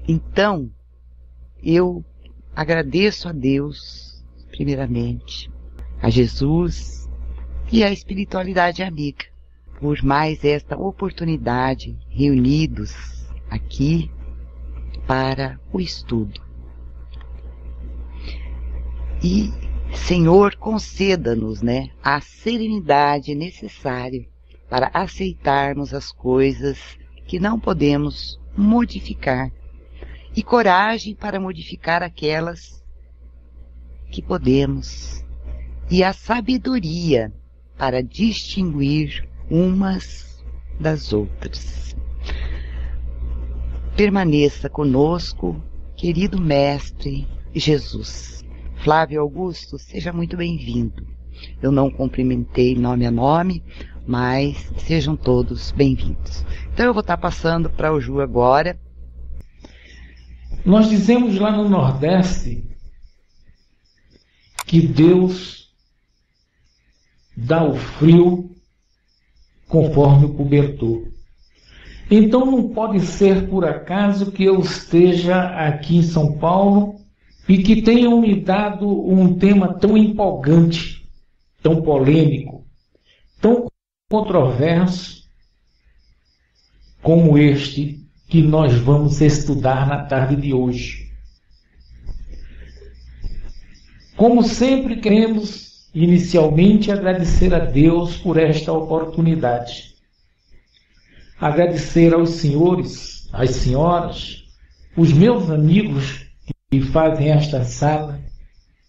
Então, eu agradeço a Deus, primeiramente, a Jesus e à espiritualidade amiga, por mais esta oportunidade reunidos aqui para o estudo. E, Senhor, conceda-nos, a serenidade necessária para aceitarmos as coisas que não podemos modificar e coragem para modificar aquelas que podemos e a sabedoria para distinguir umas das outras. Permaneça conosco, querido Mestre Jesus. Flávio Augusto, seja muito bem-vindo. Eu não cumprimentei nome a nome, mas sejam todos bem-vindos. Então eu vou estar passando para o Ju agora. Nós dizemos lá no Nordeste que Deus dá o frio conforme o cobertor. Então não pode ser por acaso que eu esteja aqui em São Paulo e que tenham me dado um tema tão empolgante, tão polêmico, tão controverso como este que nós vamos estudar na tarde de hoje. Como sempre, queremos inicialmente agradecer a Deus por esta oportunidade. Agradecer aos senhores, às senhoras, os meus amigos que fazem esta sala,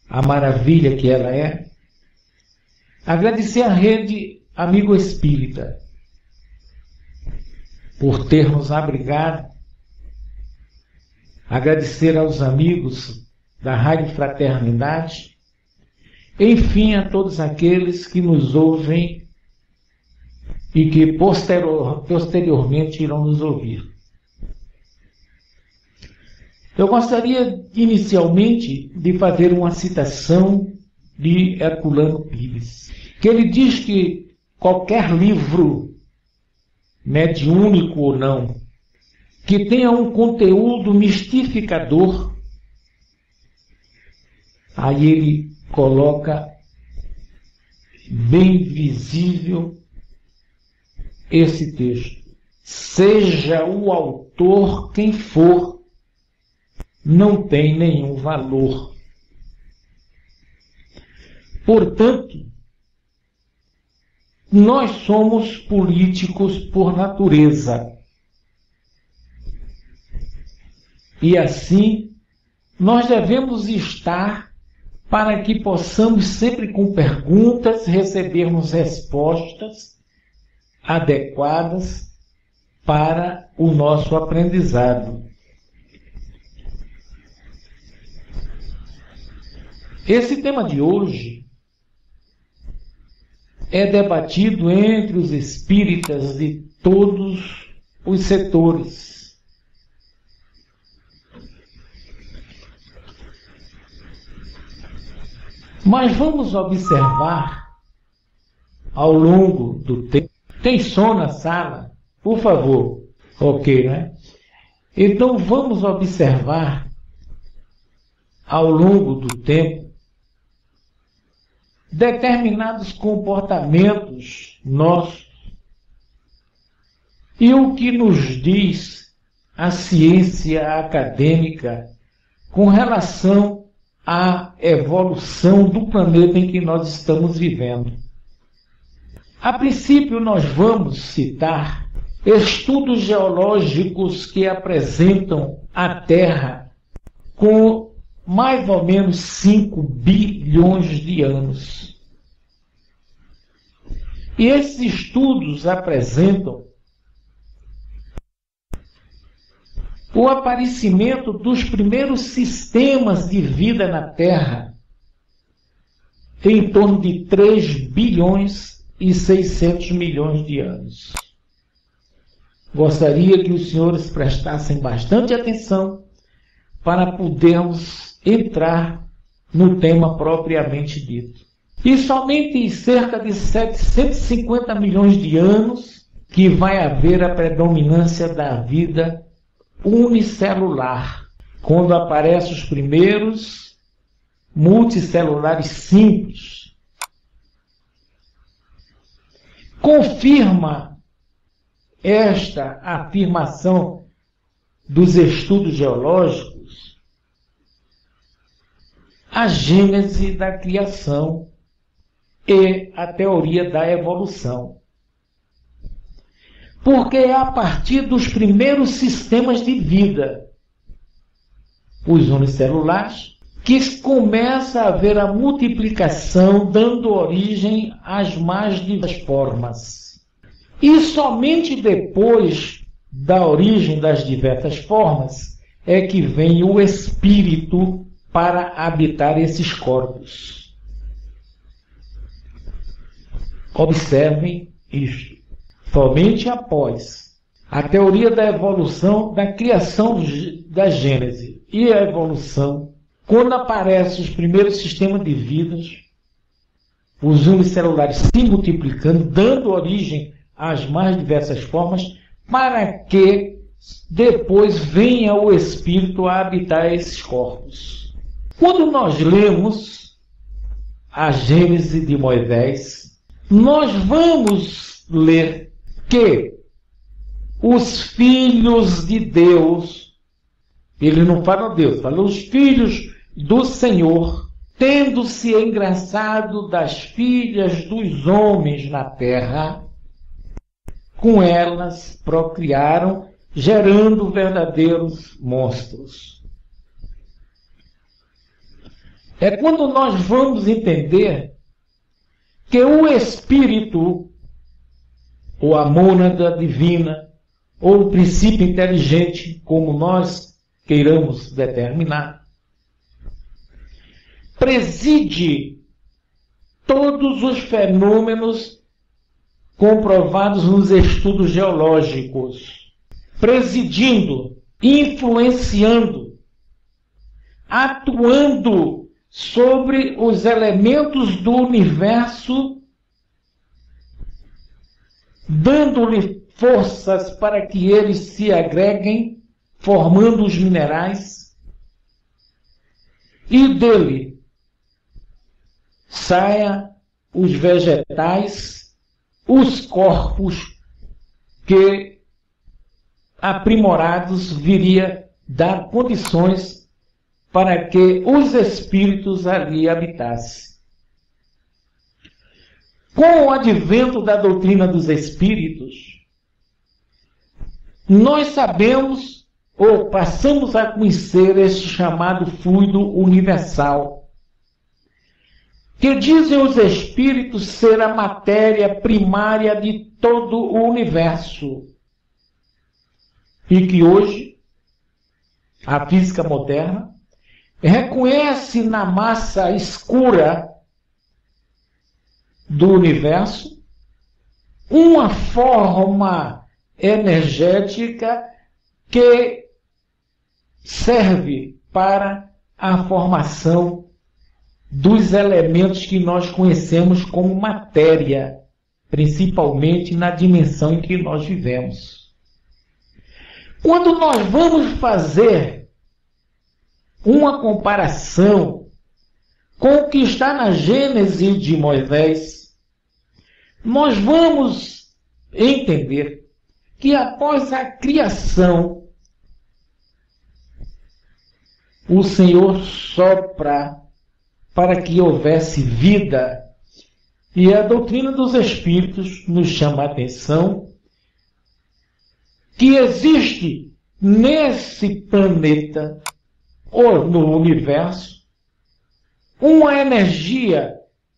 a maravilha que ela é. Agradecer à Rede Amigo Espírita por ter nos abrigado. Agradecer aos amigos da Rádio Fraternidade. Enfim, a todos aqueles que nos ouvem e que posteriormente irão nos ouvir. Eu gostaria, inicialmente, de fazer uma citação de Herculano Pires, que ele diz que qualquer livro, mediúnico ou não, que tenha um conteúdo mistificador, aí ele coloca bem visível esse texto. Seja o autor quem for, não tem nenhum valor. Portanto, nós somos políticos por natureza. E assim, nós devemos estar para que possamos sempre com perguntas recebermos respostas adequadas para o nosso aprendizado. Esse tema de hoje é debatido entre os espíritas de todos os setores. Mas vamos observar ao longo do tempo. Tem som na sala? Por favor. Ok, né? Então vamos observar ao longo do tempo determinados comportamentos nossos e o que nos diz a ciência acadêmica com relação à evolução do planeta em que nós estamos vivendo. A princípio, nós vamos citar estudos geológicos que apresentam a Terra com mais ou menos 5 bilhões de anos. E esses estudos apresentam o aparecimento dos primeiros sistemas de vida na Terra em torno de 3 bilhões e 600 milhões de anos. Gostaria que os senhores prestassem bastante atenção para podermos entrar no tema propriamente dito. E somente em cerca de 750 milhões de anos que vai haver a predominância da vida unicelular, quando aparecem os primeiros multicelulares simples. Confirma esta afirmação dos estudos geológicos a gênese da criação e a teoria da evolução. Porque é a partir dos primeiros sistemas de vida, os unicelulares, que começa a haver a multiplicação, dando origem às mais diversas formas. E somente depois da origem das diversas formas é que vem o espírito para habitar esses corpos. Observem isto. Somente após a teoria da evolução, da criação da gênese e a evolução, quando aparecem os primeiros sistemas de vidas, os unicelulares se multiplicando, dando origem às mais diversas formas, para que depois venha o Espírito a habitar esses corpos. Quando nós lemos a Gênese de Moisés, nós vamos ler que os filhos de Deus, ele não fala Deus, fala os filhos do Senhor, tendo-se engraçado das filhas dos homens na terra, com elas procriaram, gerando verdadeiros monstros. É quando nós vamos entender que o Espírito, ou a mônada divina, ou o princípio inteligente, como nós queiramos determinar, preside todos os fenômenos comprovados nos estudos geológicos, presidindo, influenciando, atuando sobre os elementos do universo, dando-lhe forças para que eles se agreguem, formando os minerais, e dele saia os vegetais, os corpos que, aprimorados, viria dar condições para que os espíritos ali habitassem. Com o advento da doutrina dos espíritos, nós sabemos, ou passamos a conhecer este chamado fluido universal, que dizem os espíritos ser a matéria primária de todo o universo. E que hoje, a física moderna reconhece na massa escura do universo uma forma energética que serve para a formação dos elementos que nós conhecemos como matéria, principalmente na dimensão em que nós vivemos. Quando nós vamos fazer uma comparação com o que está na Gênese de Moisés, nós vamos entender que após a criação, o Senhor sopra para que houvesse vida. E a doutrina dos Espíritos nos chama a atenção que existe nesse planeta, ou no universo, uma energia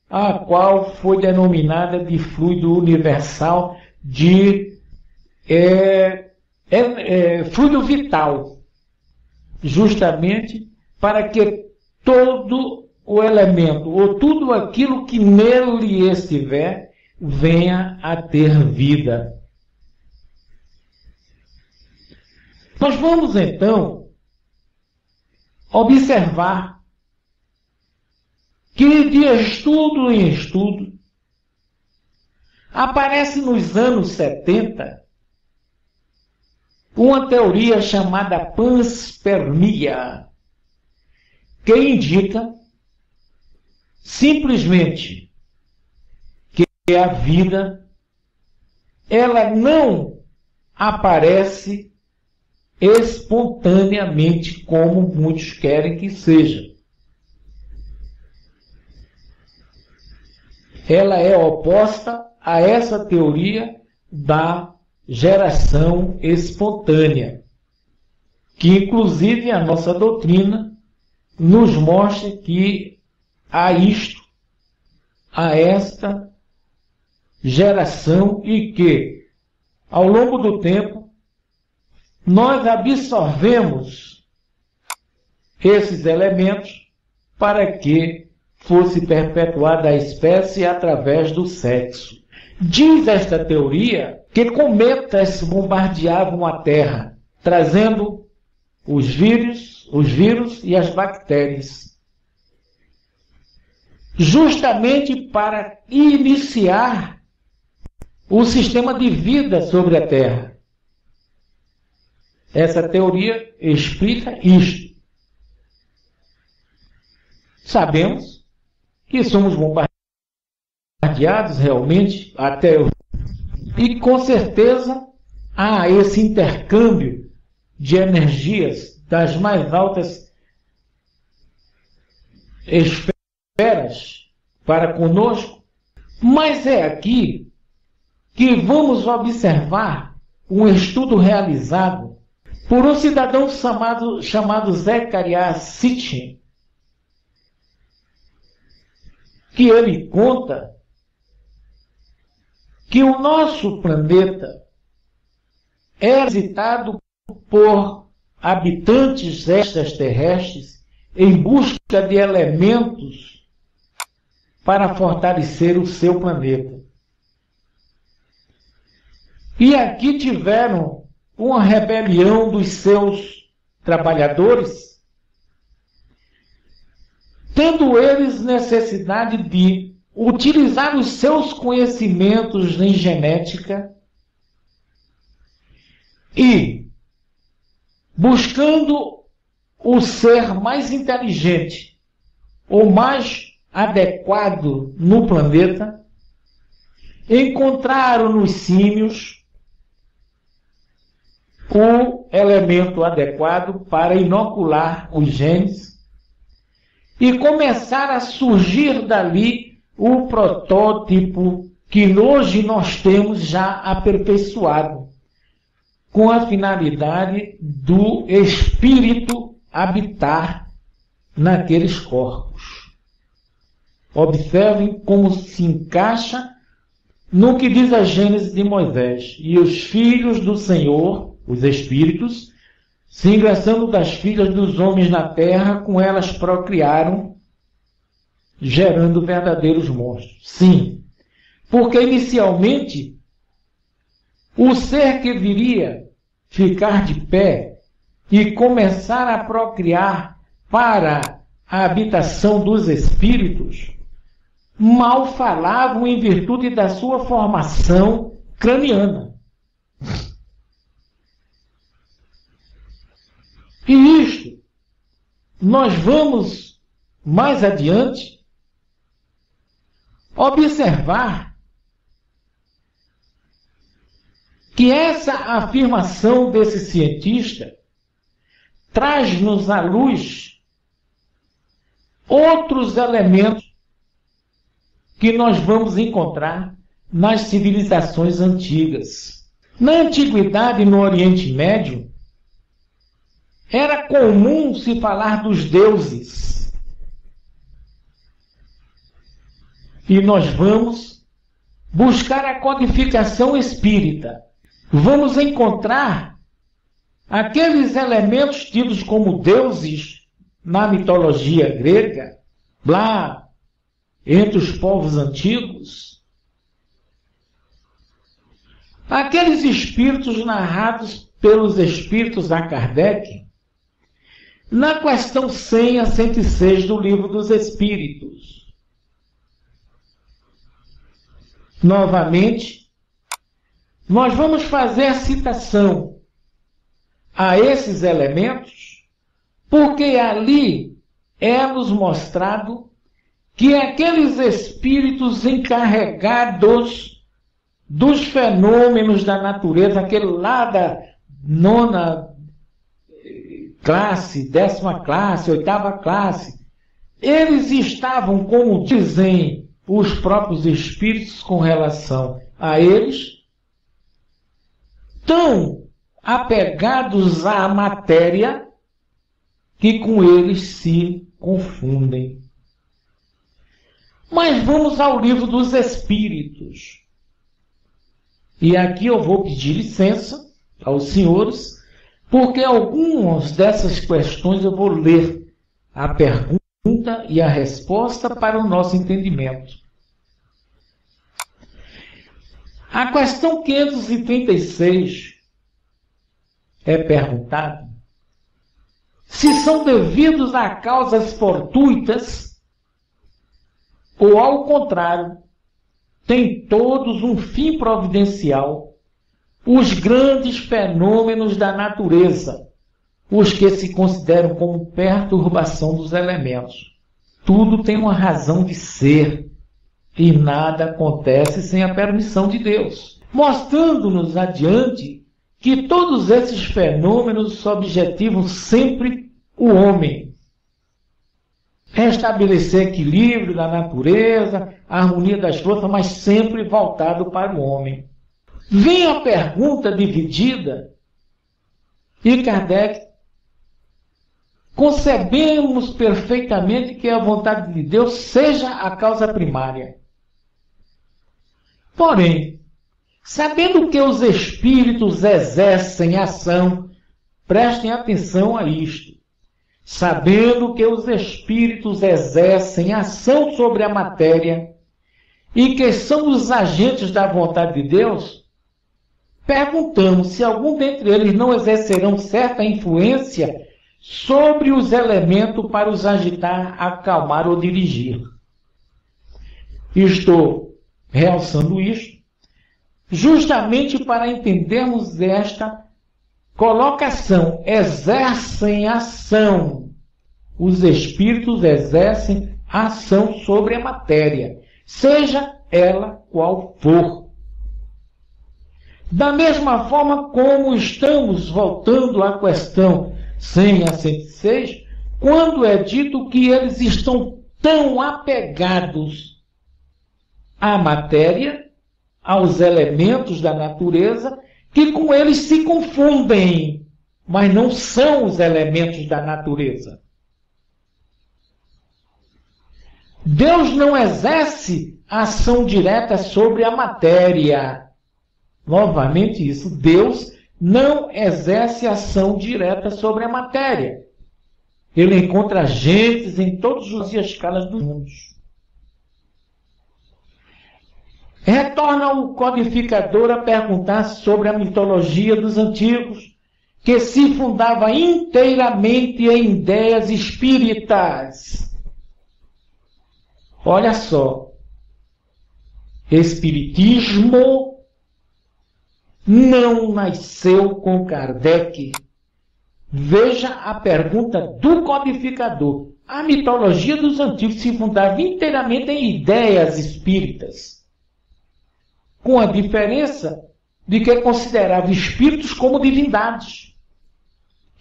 a qual foi denominada de fluido universal, de fluido vital, justamente para que todo o elemento, ou tudo aquilo que nele estiver, venha a ter vida. Nós vamos, então, observar que, de estudo em estudo, aparece nos anos 70 uma teoria chamada panspermia, que indica simplesmente que a vida ela não aparece espontaneamente como muitos querem que seja. Ela é oposta a essa teoria da geração espontânea, que inclusive a nossa doutrina nos mostra que há esta geração e que, ao longo do tempo, nós absorvemos esses elementos para que fosse perpetuada a espécie através do sexo. Diz esta teoria que cometas bombardeavam a Terra, trazendo os vírus e as bactérias, justamente para iniciar o sistema de vida sobre a Terra. Essa teoria explica isto. Sabemos que somos bombardeados realmente até e com certeza há esse intercâmbio de energias das mais altas esferas para conosco, mas é aqui que vamos observar um estudo realizado por um cidadão chamado Zecharia Sitchin, que ele conta que o nosso planeta é visitado por habitantes extraterrestres em busca de elementos para fortalecer o seu planeta. E aqui tiveram uma rebelião dos seus trabalhadores, tendo eles necessidade de utilizar os seus conhecimentos em genética e buscando o ser mais inteligente ou mais adequado no planeta, encontraram nos símios o elemento adequado para inocular os genes e começar a surgir dali o protótipo que hoje nós temos já aperfeiçoado, com a finalidade do espírito habitar naqueles corpos. Observem como se encaixa no que diz a Gênesis de Moisés. E os filhos do Senhor, os espíritos, se engraçando das filhas dos homens na terra, com elas procriaram, gerando verdadeiros monstros. Sim, porque inicialmente o ser que viria ficar de pé e começar a procriar para a habitação dos espíritos, mal falavam em virtude da sua formação craniana. E isto, nós vamos mais adiante observar que essa afirmação desse cientista traz-nos à luz outros elementos que nós vamos encontrar nas civilizações antigas. Na antiguidade, no Oriente Médio, era comum se falar dos deuses. E nós vamos buscar a codificação espírita. Vamos encontrar aqueles elementos tidos como deuses na mitologia grega, lá entre os povos antigos. Aqueles espíritos narrados pelos espíritos a Kardec, na questão 100 a 106 do Livro dos Espíritos. Novamente, nós vamos fazer a citação a esses elementos, porque ali é-nos mostrado que aqueles espíritos encarregados dos fenômenos da natureza, aquele lá da 9ª classe, 10ª classe, 8ª classe, eles estavam, como dizem os próprios espíritos com relação a eles, tão apegados à matéria que com eles se confundem. Mas vamos ao livro dos Espíritos. E aqui eu vou pedir licença aos senhores, porque algumas dessas questões eu vou ler a pergunta e a resposta para o nosso entendimento. A questão 536 é perguntado se são devidos a causas fortuitas ou, ao contrário, têm todos um fim providencial os grandes fenômenos da natureza, os que se consideram como perturbação dos elementos. Tudo tem uma razão de ser e nada acontece sem a permissão de Deus, mostrando-nos adiante que todos esses fenômenos objetivam sempre o homem. Restabelecer equilíbrio da natureza, a harmonia das forças, mas sempre voltado para o homem. Vem a pergunta dividida e Kardec: concebemos perfeitamente que a vontade de Deus seja a causa primária. Porém, sabendo que os espíritos exercem ação, prestem atenção a isto, sabendo que os espíritos exercem ação sobre a matéria e que são os agentes da vontade de Deus, perguntamos se algum dentre eles não exercerão certa influência sobre os elementos para os agitar, acalmar ou dirigir. Estou realçando isto justamente para entendermos esta colocação. Exercem ação. Os espíritos exercem ação sobre a matéria, seja ela qual for. Da mesma forma como estamos voltando à questão 100 a 106, quando é dito que eles estão tão apegados à matéria, aos elementos da natureza, que com eles se confundem, mas não são os elementos da natureza. Deus não exerce ação direta sobre a matéria. Novamente isso, Deus não exerce ação direta sobre a matéria. Ele encontra agentes em todas as escalas dos mundos. Retorna o codificador a perguntar sobre a mitologia dos antigos, que se fundava inteiramente em ideias espíritas. Olha só, Espiritismo não nasceu com Kardec. Veja a pergunta do codificador. A mitologia dos antigos se fundava inteiramente em ideias espíritas, com a diferença de que considerava espíritos como divindades.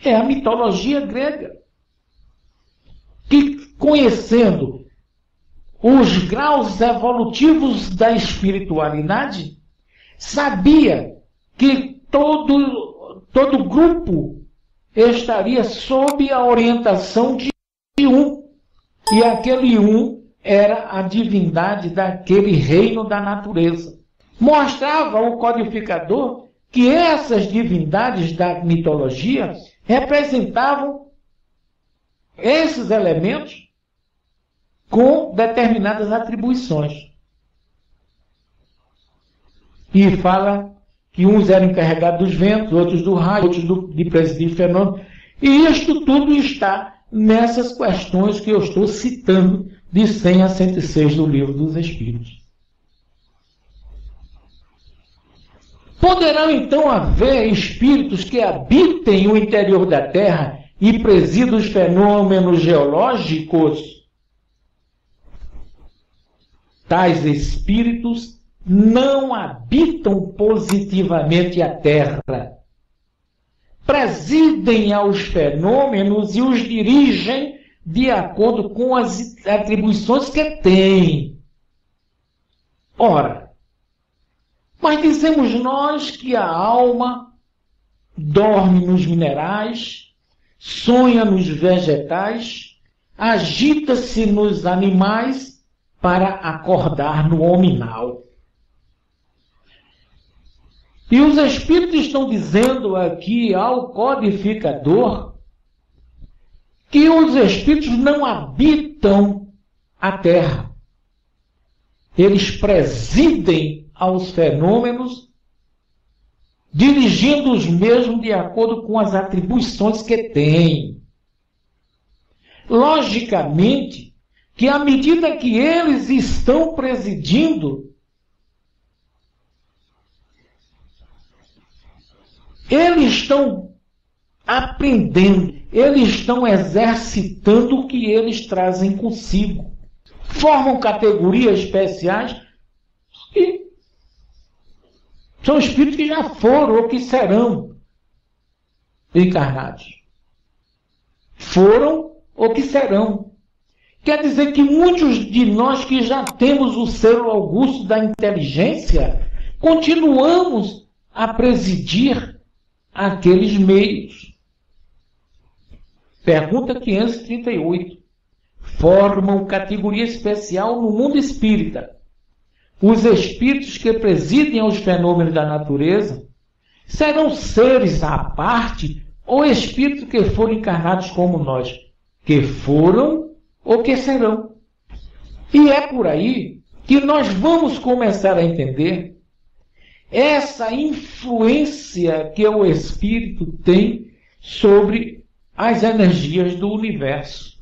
É a mitologia grega, que, conhecendo os graus evolutivos da espiritualidade, sabia que todo grupo estaria sob a orientação de um, e aquele um era a divindade daquele reino da natureza. Mostrava o codificador que essas divindades da mitologia representavam esses elementos com determinadas atribuições. E fala que uns eram encarregados dos ventos, outros do raio, outros de presidir fenômenos. E isto tudo está nessas questões que eu estou citando de 100 a 106 do Livro dos Espíritos. Poderão então haver espíritos que habitem o interior da Terra e presidam os fenômenos geológicos? Tais espíritos não habitam positivamente a Terra. Presidem aos fenômenos e os dirigem de acordo com as atribuições que têm. Ora, mas dizemos nós que a alma dorme nos minerais, sonha nos vegetais, agita-se nos animais para acordar no hominal. E os espíritos estão dizendo aqui ao codificador que os espíritos não habitam a Terra. Eles presidem aos fenômenos, dirigindo os mesmos de acordo com as atribuições que têm. Logicamente, que à medida que eles estão presidindo, eles estão aprendendo, eles estão exercitando o que eles trazem consigo. Formam categorias especiais e são espíritos que já foram ou que serão encarnados. Foram ou que serão. Quer dizer que muitos de nós que já temos o selo augusto da inteligência, continuamos a presidir aqueles meios. Pergunta 538. Formam categoria especial no mundo espírita os espíritos que presidem aos fenômenos da natureza? Serão seres à parte ou espíritos que foram encarnados como nós, que foram ou que serão? E é por aí que nós vamos começar a entender essa influência que o espírito tem sobre as energias do universo.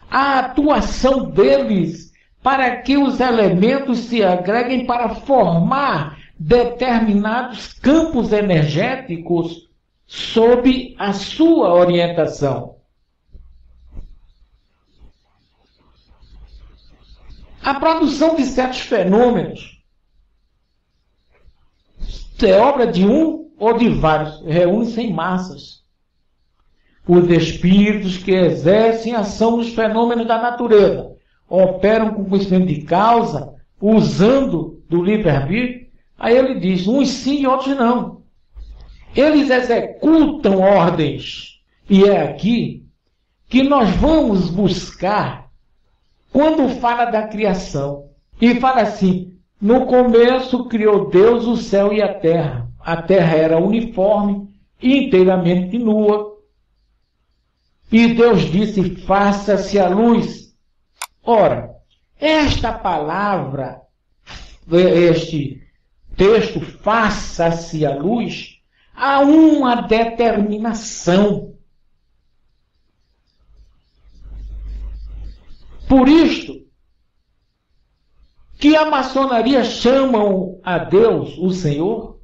A atuação deles para que os elementos se agreguem para formar determinados campos energéticos sob a sua orientação. A produção de certos fenômenos é obra de um ou de vários, reúne-se em massas. Os espíritos que exercem ação nos fenômenos da natureza operam com conhecimento de causa, usando do livre-arbítrio. Aí ele diz, uns sim e outros não. Eles executam ordens. E é aqui que nós vamos buscar quando fala da criação. E fala assim, no começo criou Deus o céu e a terra. A terra era uniforme e inteiramente nua. E Deus disse, faça-se a luz. Ora, esta palavra, este texto, faça-se a luz, há uma determinação. Por isto, que a maçonaria chamam a Deus, o Senhor,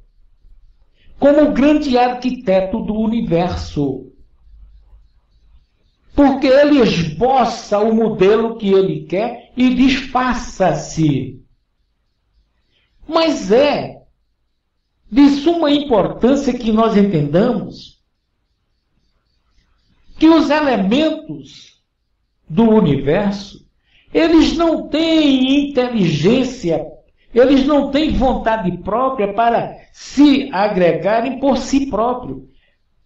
como o grande arquiteto do universo. Porque ele esboça o modelo que ele quer e diz, faça-se. Mas é de suma importância que nós entendamos que os elementos do universo, eles não têm inteligência, eles não têm vontade própria para se agregarem por si próprios.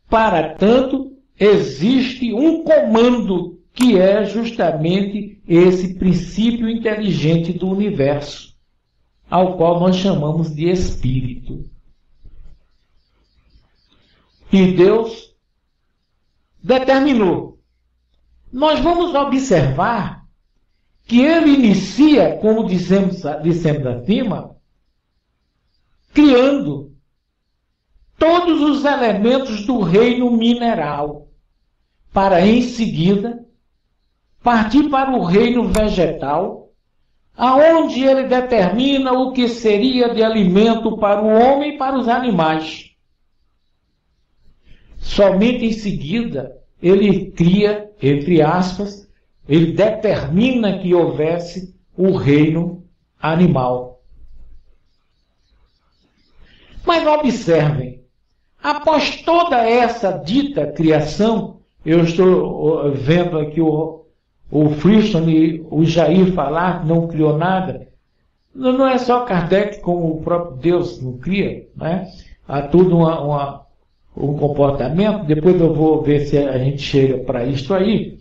Para tanto, existe um comando que é justamente esse princípio inteligente do universo, ao qual nós chamamos de espírito. E Deus determinou. Nós vamos observar que ele inicia, como dissemos acima, criando todos os elementos do reino mineral, para em seguida partir para o reino vegetal, aonde ele determina o que seria de alimento para o homem e para os animais. Somente em seguida, ele cria, entre aspas, ele determina que houvesse o reino animal. Mas observem, após toda essa dita criação, eu estou vendo aqui o Friston e o Jair falar que não criou nada. Não é só Kardec, como o próprio Deus não cria, né? Há tudo um comportamento. Depois eu vou ver se a gente chega para isso aí.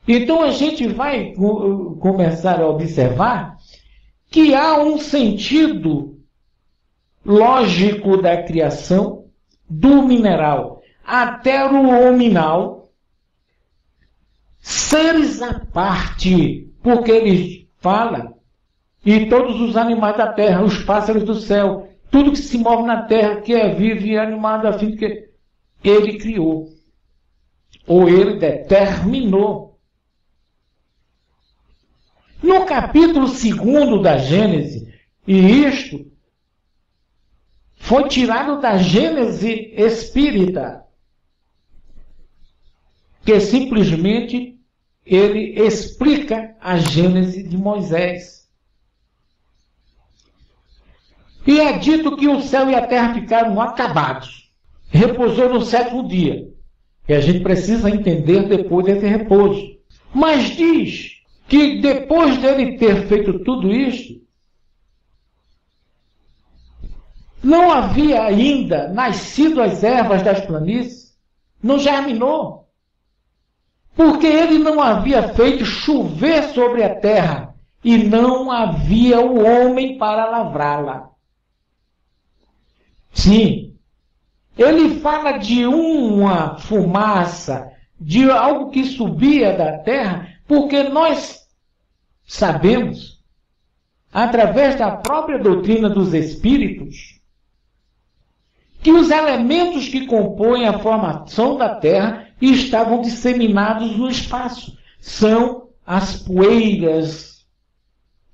Então a gente vai começar a observar que há um sentido lógico da criação do mineral até o hominal, seres à parte, porque ele fala, e todos os animais da terra, os pássaros do céu, tudo que se move na terra, que é vivo e animado, a fim que ele criou, ou ele determinou. No capítulo 2 da Gênesis, e isto foi tirado da Gênese espírita, que simplesmente ele explica a Gênese de Moisés. E é dito que o céu e a terra ficaram acabados. Repousou no 7º dia. E a gente precisa entender depois desse repouso. Mas diz que depois dele ter feito tudo isso, não havia ainda nascido as ervas das planícies, não germinou. Porque ele não havia feito chover sobre a terra e não havia o homem para lavrá-la. Sim, ele fala de uma fumaça, de algo que subia da terra, porque nós sabemos, através da própria doutrina dos espíritos, que os elementos que compõem a formação da terra estavam disseminados no espaço. São as poeiras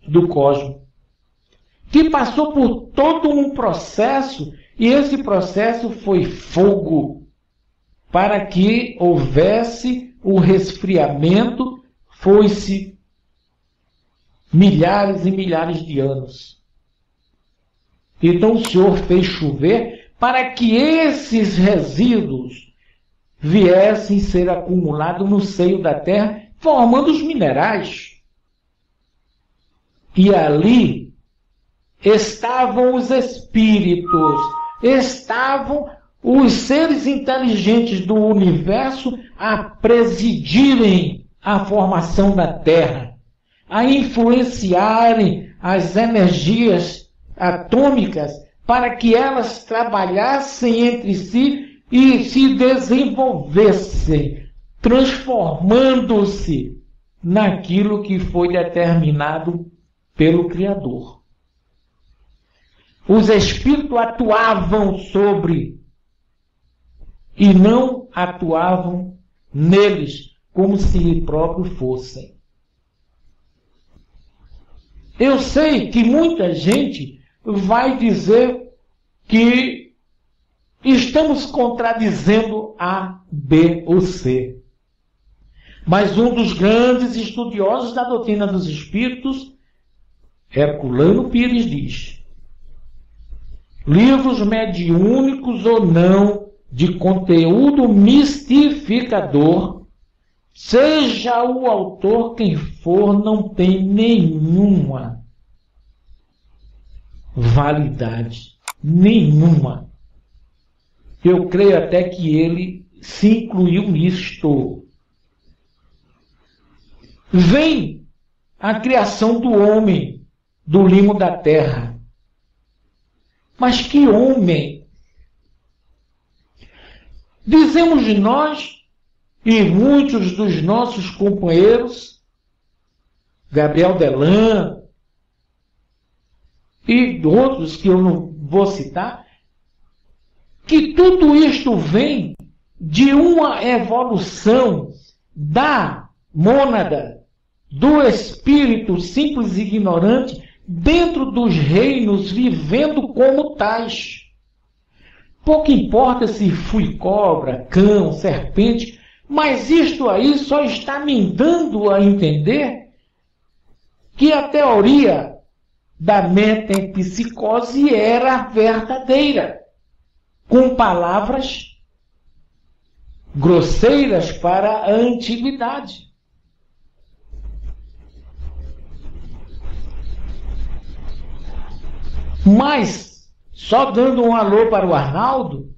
do cosmos, que passou por todo um processo, e esse processo foi fogo, para que houvesse o resfriamento, foi-se milhares e milhares de anos. Então o Senhor fez chover para que esses resíduos viessem ser acumulados no seio da terra, formando os minerais. E ali estavam os espíritos, estavam os seres inteligentes do universo a presidirem a formação da terra, a influenciarem as energias atômicas para que elas trabalhassem entre si e se desenvolvessem, transformando-se naquilo que foi determinado pelo Criador. Os espíritos atuavam sobre e não atuavam neles como se próprios fossem. Eu sei que muita gente vai dizer que estamos contradizendo A, B ou C. Mas um dos grandes estudiosos da doutrina dos espíritos, Herculano Pires, diz: livros mediúnicos ou não, de conteúdo mistificador, seja o autor quem for, não tem nenhuma validade. Nenhuma. Eu creio até que ele se incluiu nisto. Vem a criação do homem, do limo da terra. Mas que homem? Dizemos nós, e muitos dos nossos companheiros, Gabriel Delan e outros que eu não vou citar, que tudo isto vem de uma evolução da mônada, do espírito simples e ignorante dentro dos reinos, vivendo como tais. Pouco importa se fui cobra, cão, serpente, mas isto aí só está me dando a entender que a teoria da metempsicose era verdadeira, com palavras grosseiras para a antiguidade. Mas, só dando um alô para o Arnaldo,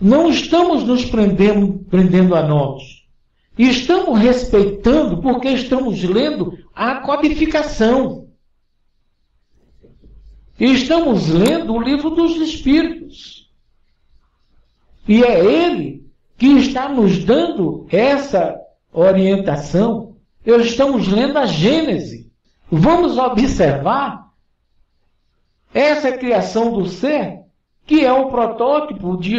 não estamos nos prendendo a nós. Estamos respeitando porque estamos lendo a codificação. Estamos lendo o livro dos Espíritos. E é ele que está nos dando essa orientação. Estamos lendo a Gênese. Vamos observar essa criação do ser, que é o protótipo de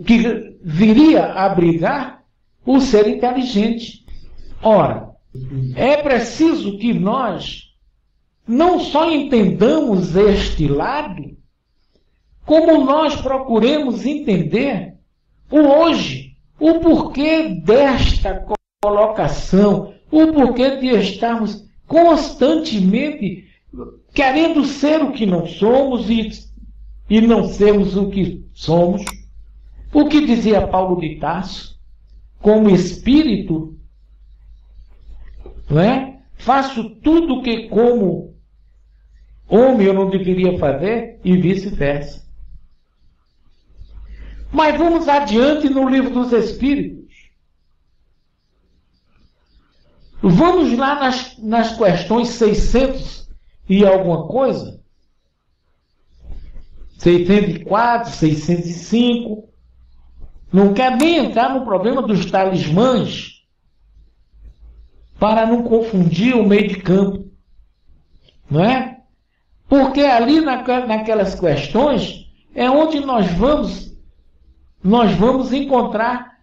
que viria a abrigar o ser inteligente. Ora, é preciso que nós não só entendamos este lado, como nós procuremos entender o hoje, o porquê desta colocação, o porquê de estarmos constantemente querendo ser o que não somos e não sermos o que somos. O que dizia Paulo de Tarso, como espírito, não é? Faço tudo o que como homem eu não deveria fazer e vice-versa. Mas vamos adiante no livro dos Espíritos. Vamos lá nas questões 600 e alguma coisa. 604, 605. Não quer nem entrar no problema dos talismãs para não confundir o meio de campo. Não é? Porque ali naquelas questões é onde nós vamos encontrar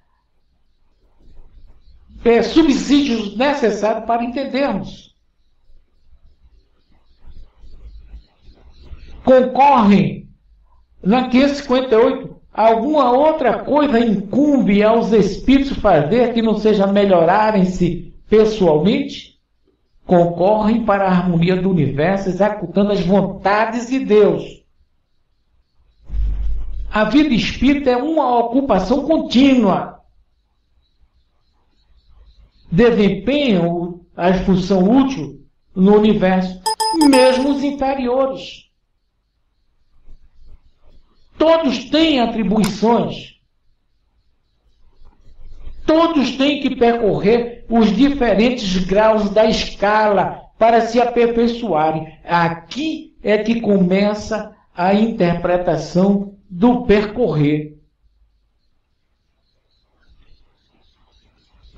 subsídios necessários para entendermos. Concorrem na 558, alguma outra coisa incumbe aos espíritos fazer que não seja melhorarem-se pessoalmente? Concorrem para a harmonia do universo, executando as vontades de Deus. A vida espírita é uma ocupação contínua. Desempenham a função útil no universo, mesmo os inferiores. Todos têm atribuições. Todos têm que percorrer os diferentes graus da escala para se aperfeiçoarem. Aqui é que começa a interpretação do percorrer.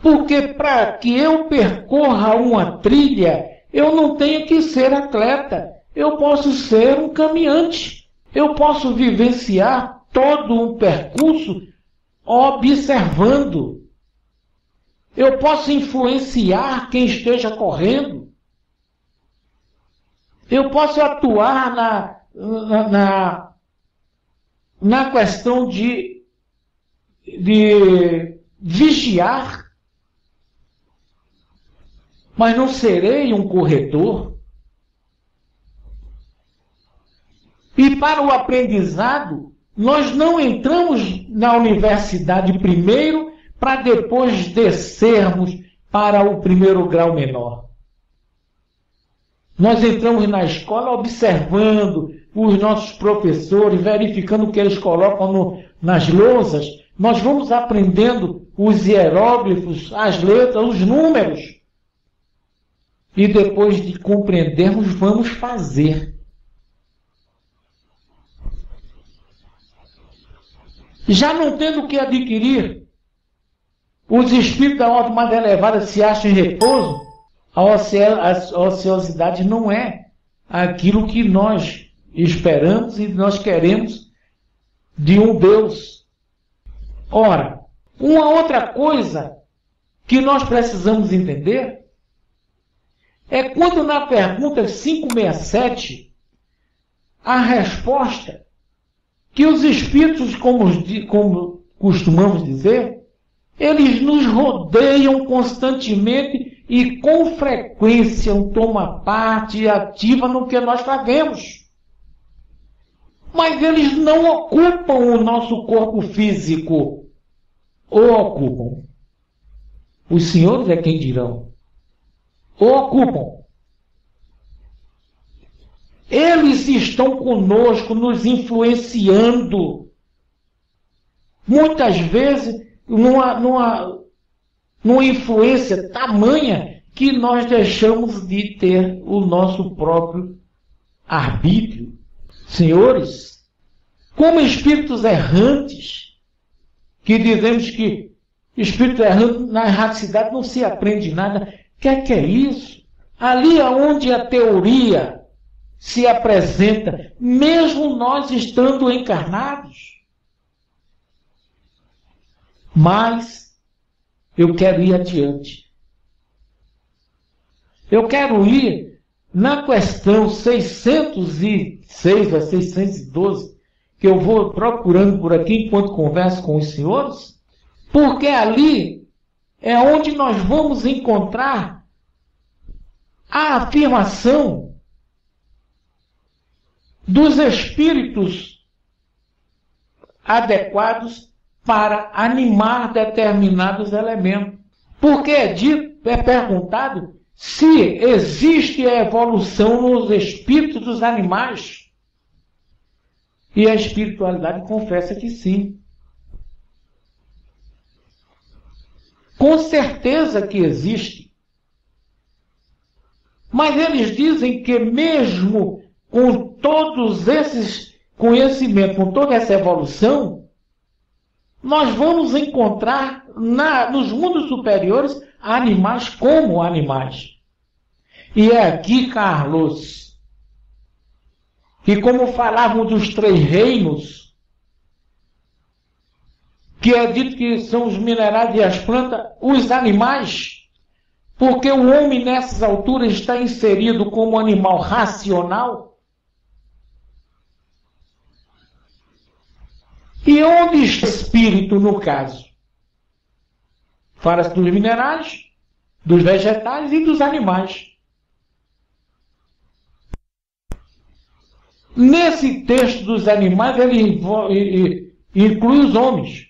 Porque para que eu percorra uma trilha, eu não tenho que ser atleta. Eu posso ser um caminhante. Eu posso vivenciar todo um percurso observando. Eu posso influenciar quem esteja correndo. Eu posso atuar na questão de vigiar. Mas não serei um corretor. E para o aprendizado, nós não entramos na universidade primeiro para depois descermos para o primeiro grau menor. Nós entramos na escola observando os nossos professores, verificando o que eles colocam nas lousas. Nós vamos aprendendo os hieróglifos, as letras, os números. E depois de compreendermos, vamos fazer. Já não tendo o que adquirir, os espíritos da ordem mais elevada se acham em repouso. A ociosidade não é aquilo que nós esperamos e nós queremos de um Deus. Ora, uma outra coisa que nós precisamos entender é quando na pergunta 567, a resposta que os espíritos, como costumamos dizer, eles nos rodeiam constantemente e com frequência tomam parte ativa no que nós fazemos. Mas eles não ocupam o nosso corpo físico. Ou ocupam. Os senhores é quem dirão. Ou ocupam. Eles estão conosco, nos influenciando. Muitas vezes, numa influência tamanha que nós deixamos de ter o nosso próprio arbítrio. Senhores, como espíritos errantes, que dizemos que espírito errante, na erraticidade não se aprende nada. O que é isso? Ali onde a teoria se apresenta, mesmo nós estando encarnados. Mas eu quero ir adiante. Eu quero ir na questão 606 a 612, que eu vou procurando por aqui enquanto converso com os senhores, porque ali é onde nós vamos encontrar a afirmação dos espíritos adequados para animar determinados elementos. Porque é perguntado se existe a evolução nos espíritos dos animais. E a espiritualidade confessa que sim. Com certeza que existe. Mas eles dizem que mesmo com todos esses conhecimentos, com toda essa evolução, nós vamos encontrar nos mundos superiores animais como animais. E é aqui, Carlos, que como falávamos dos 3 reinos, que é dito que são os minerais e as plantas, os animais, porque o homem nessas alturas está inserido como animal racional. E onde está o espírito no caso? Fala-se dos minerais, dos vegetais e dos animais. Nesse texto dos animais, ele inclui os homens.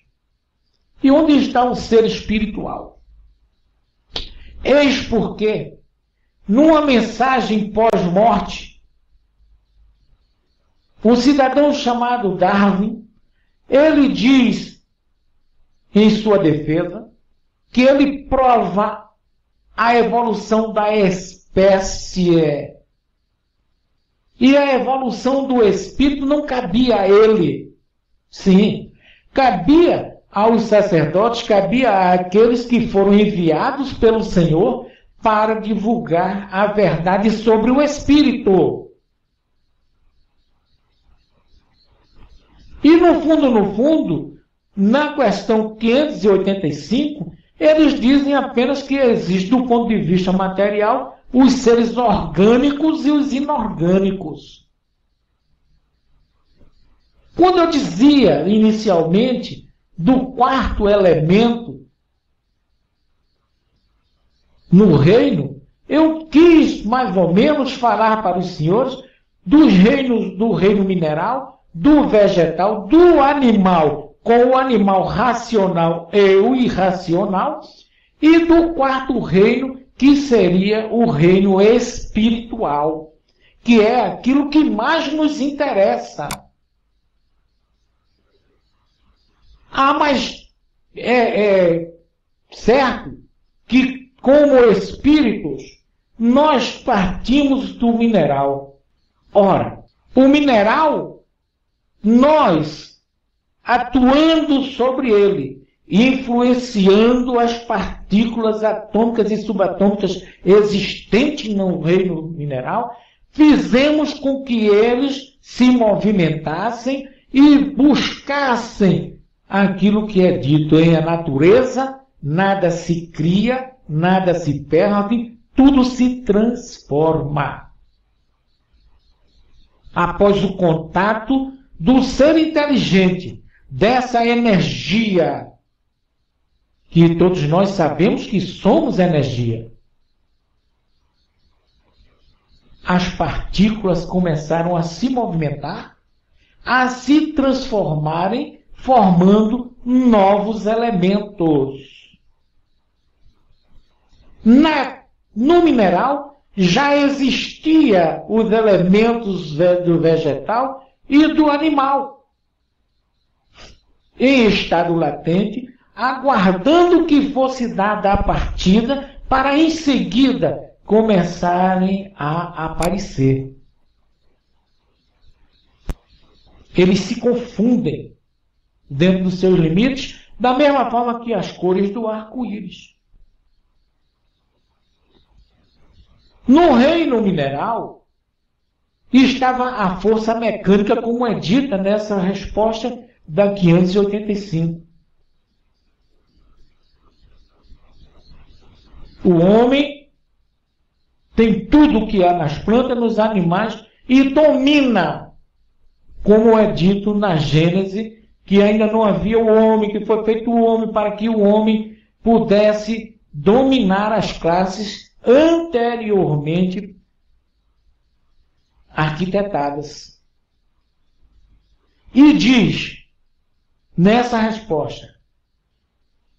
E onde está o ser espiritual? Eis porque, numa mensagem pós-morte, um cidadão chamado Darwin, ele diz, em sua defesa, que ele prova a evolução da espécie. E a evolução do espírito não cabia a ele. Sim, cabia aos sacerdotes, cabia àqueles que foram enviados pelo Senhor para divulgar a verdade sobre o espírito. E no fundo, na questão 585, eles dizem apenas que existe, do ponto de vista material, os seres orgânicos e os inorgânicos. Quando eu dizia inicialmente do 4º elemento no reino, eu quis mais ou menos falar para os senhores dos reinos, do reino mineral, do vegetal, do animal, com o animal racional e o irracional, e do 4º reino, que seria o reino espiritual, que é aquilo que mais nos interessa. Mas é certo que, como espíritos, nós partimos do mineral. Ora, o mineral, nós, atuando sobre ele, influenciando as partículas atômicas e subatômicas existentes no reino mineral, fizemos com que eles se movimentassem e buscassem aquilo que é dito em a natureza nada se cria, nada se perde, tudo se transforma. Após o contato do ser inteligente, dessa energia, que todos nós sabemos que somos energia, as partículas começaram a se movimentar, a se transformarem, formando novos elementos. No mineral já existia os elementos do vegetal e do animal, em estado latente, aguardando que fosse dada a partida para em seguida começarem a aparecer. Eles se confundem dentro dos seus limites, da mesma forma que as cores do arco-íris. No reino mineral, estava a força mecânica, como é dita nessa resposta da 585. O homem tem tudo o que há nas plantas, nos animais, e domina, como é dito na Gênese, que ainda não havia o homem, que foi feito o homem para que o homem pudesse dominar as classes anteriormente arquitetadas. E diz, nessa resposta,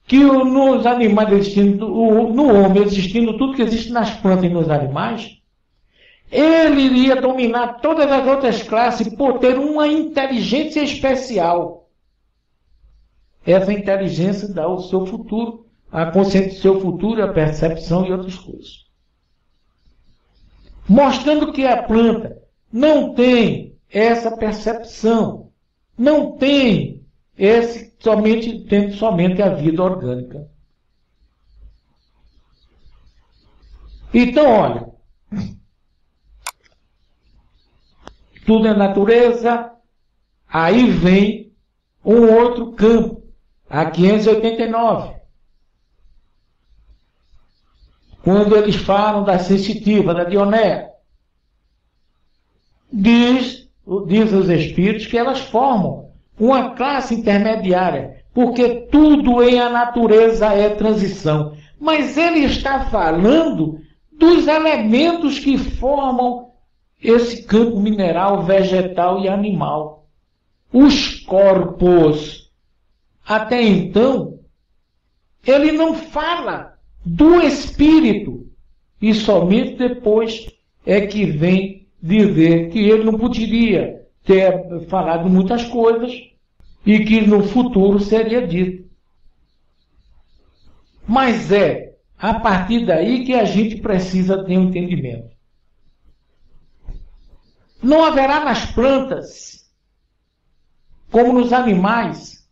que nos animais existindo, no homem existindo tudo que existe nas plantas e nos animais, ele iria dominar todas as outras classes por ter uma inteligência especial. Essa inteligência dá o seu futuro, a consciência do seu futuro, a percepção e outras coisas. Mostrando que a planta não tem essa percepção, não tem tendo somente a vida orgânica. Então, olha, tudo é natureza, aí vem um outro campo, a 589. Quando eles falam da sensitiva, da Dionéia, diz os espíritos que elas formam uma classe intermediária, porque tudo em a natureza é transição. Mas ele está falando dos elementos que formam esse campo mineral, vegetal e animal. Os corpos. Até então, ele não fala do espírito. E somente depois é que vem dizer que ele não poderia ter falado muitas coisas e que no futuro seria dito. Mas é a partir daí que a gente precisa ter um entendimento. Não haverá nas plantas, como nos animais,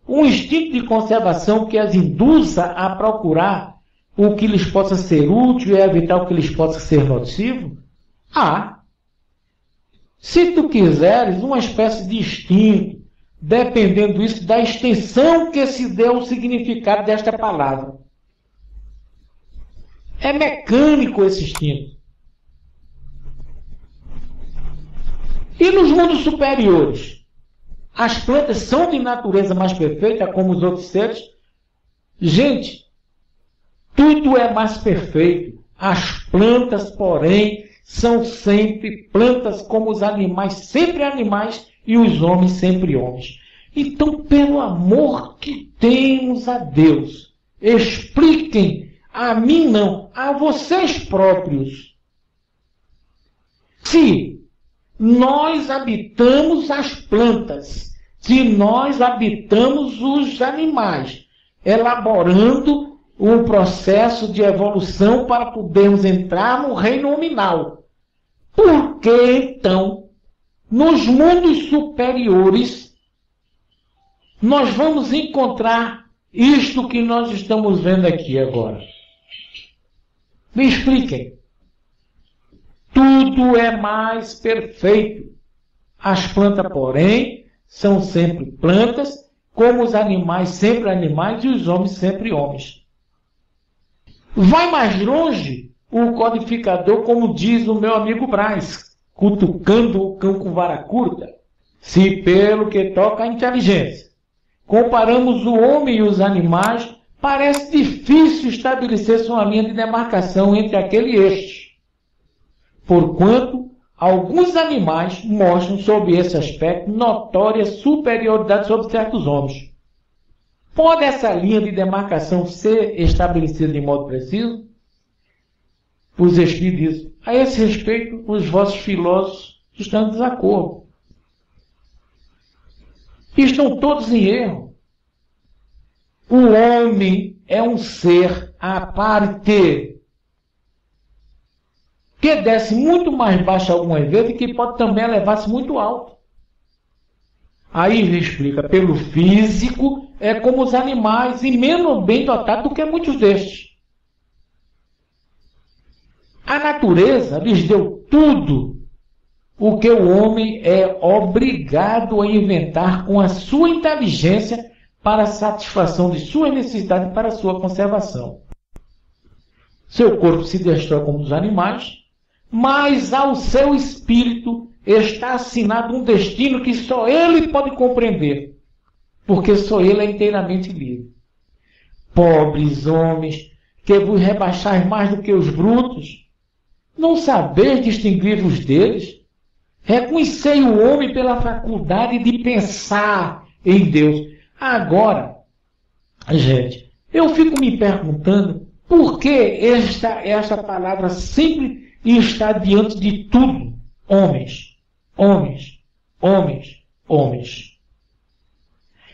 um instinto de conservação que as induza a procurar o que lhes possa ser útil e evitar o que lhes possa ser nocivo? Se tu quiseres, uma espécie de instinto, dependendo disso, da extensão que se deu o significado desta palavra. É mecânico esse instinto. E nos mundos superiores? As plantas são de natureza mais perfeita, como os outros seres? Gente, tudo é mais perfeito. As plantas, porém, são sempre plantas como os animais, sempre animais, e os homens sempre homens. Então, pelo amor que temos a Deus, expliquem, a mim não, a vocês próprios, se nós habitamos as plantas, se nós habitamos os animais, elaborando um processo de evolução para podermos entrar no reino nominal. Por que, então, nos mundos superiores, nós vamos encontrar isto que nós estamos vendo aqui agora? Me expliquem. Tudo é mais perfeito. As plantas, porém, são sempre plantas como os animais sempre animais e os homens sempre homens. Vai mais longe o codificador, como diz o meu amigo Braz, cutucando o cão com vara curta. Se pelo que toca à inteligência comparamos o homem e os animais, parece difícil estabelecer uma linha de demarcação entre aquele e este, porquanto alguns animais mostram, sob esse aspecto, notória superioridade sobre certos homens. Pode essa linha de demarcação ser estabelecida de modo preciso? Os Espíritos dizem, a esse respeito, os vossos filósofos estão em desacordo. Estão todos em erro. O homem é um ser à parte, que desce muito mais baixo algumas vezes e que pode também elevar-se muito alto. Aí ele explica, pelo físico é como os animais e menos bem dotado do que muitos destes. A natureza lhes deu tudo o que o homem é obrigado a inventar com a sua inteligência para a satisfação de suas necessidades e para a sua conservação. Seu corpo se destrói como os animais, mas ao seu espírito está assinado um destino que só ele pode compreender, porque só ele é inteiramente livre. Pobres homens, que vos rebaixais mais do que os brutos, não sabeis distinguir-vos deles? Reconhecei o homem pela faculdade de pensar em Deus. Agora, gente, eu fico me perguntando por que esta palavra sempre está diante de tudo. Homens, homens, homens, homens.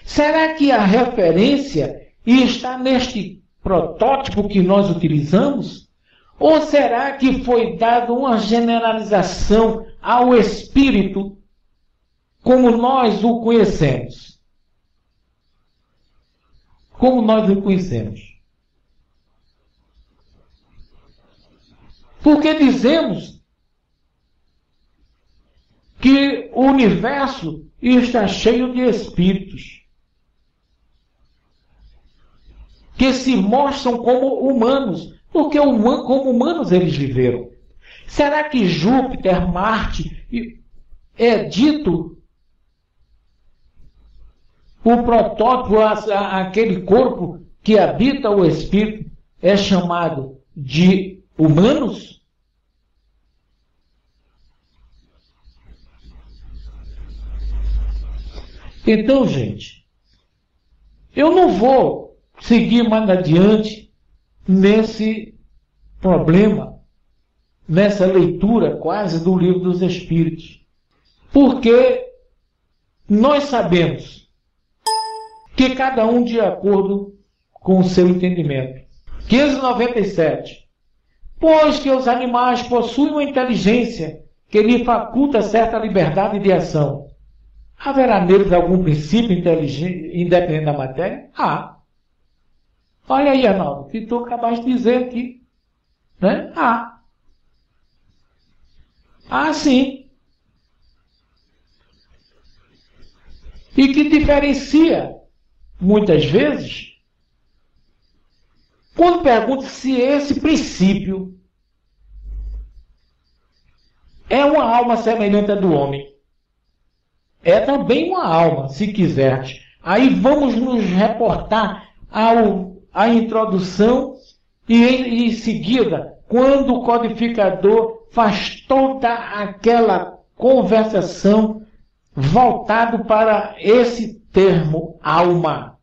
Será que a referência está neste protótipo que nós utilizamos? Ou será que foi dada uma generalização ao Espírito como nós o conhecemos? Como nós o conhecemos? Porque dizemos que o universo está cheio de espíritos que se mostram como humanos, porque como humanos eles viveram. Será que Júpiter, Marte, é dito o protótipo, aquele corpo que habita o espírito, é chamado de humanos? Então, gente, eu não vou seguir mais adiante nesse problema, nessa leitura quase do Livro dos Espíritos. Porque nós sabemos que cada um de acordo com o seu entendimento. 597. Pois que os animais possuem uma inteligência que lhe faculta certa liberdade de ação, haverá neles algum princípio independente da matéria? Olha aí, Arnaldo, que tu acabaste de dizer aqui. Né? Sim. E que diferencia, muitas vezes, quando pergunta se esse princípio é uma alma semelhante à do homem. É também uma alma, se quiseres. Aí vamos nos reportar à introdução e em seguida, quando o codificador faz toda aquela conversação voltado para esse termo alma.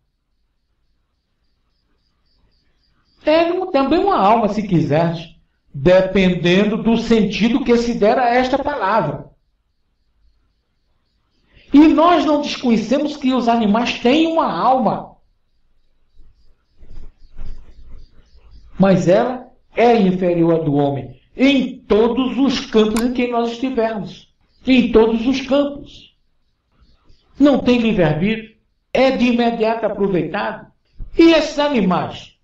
É também uma alma, se quiseres, dependendo do sentido que se der a esta palavra. E nós não desconhecemos que os animais têm uma alma. Mas ela é inferior à do homem em todos os campos em que nós estivermos. Em todos os campos. Não tem livre-arbítrio, é de imediato aproveitado. E esses animais,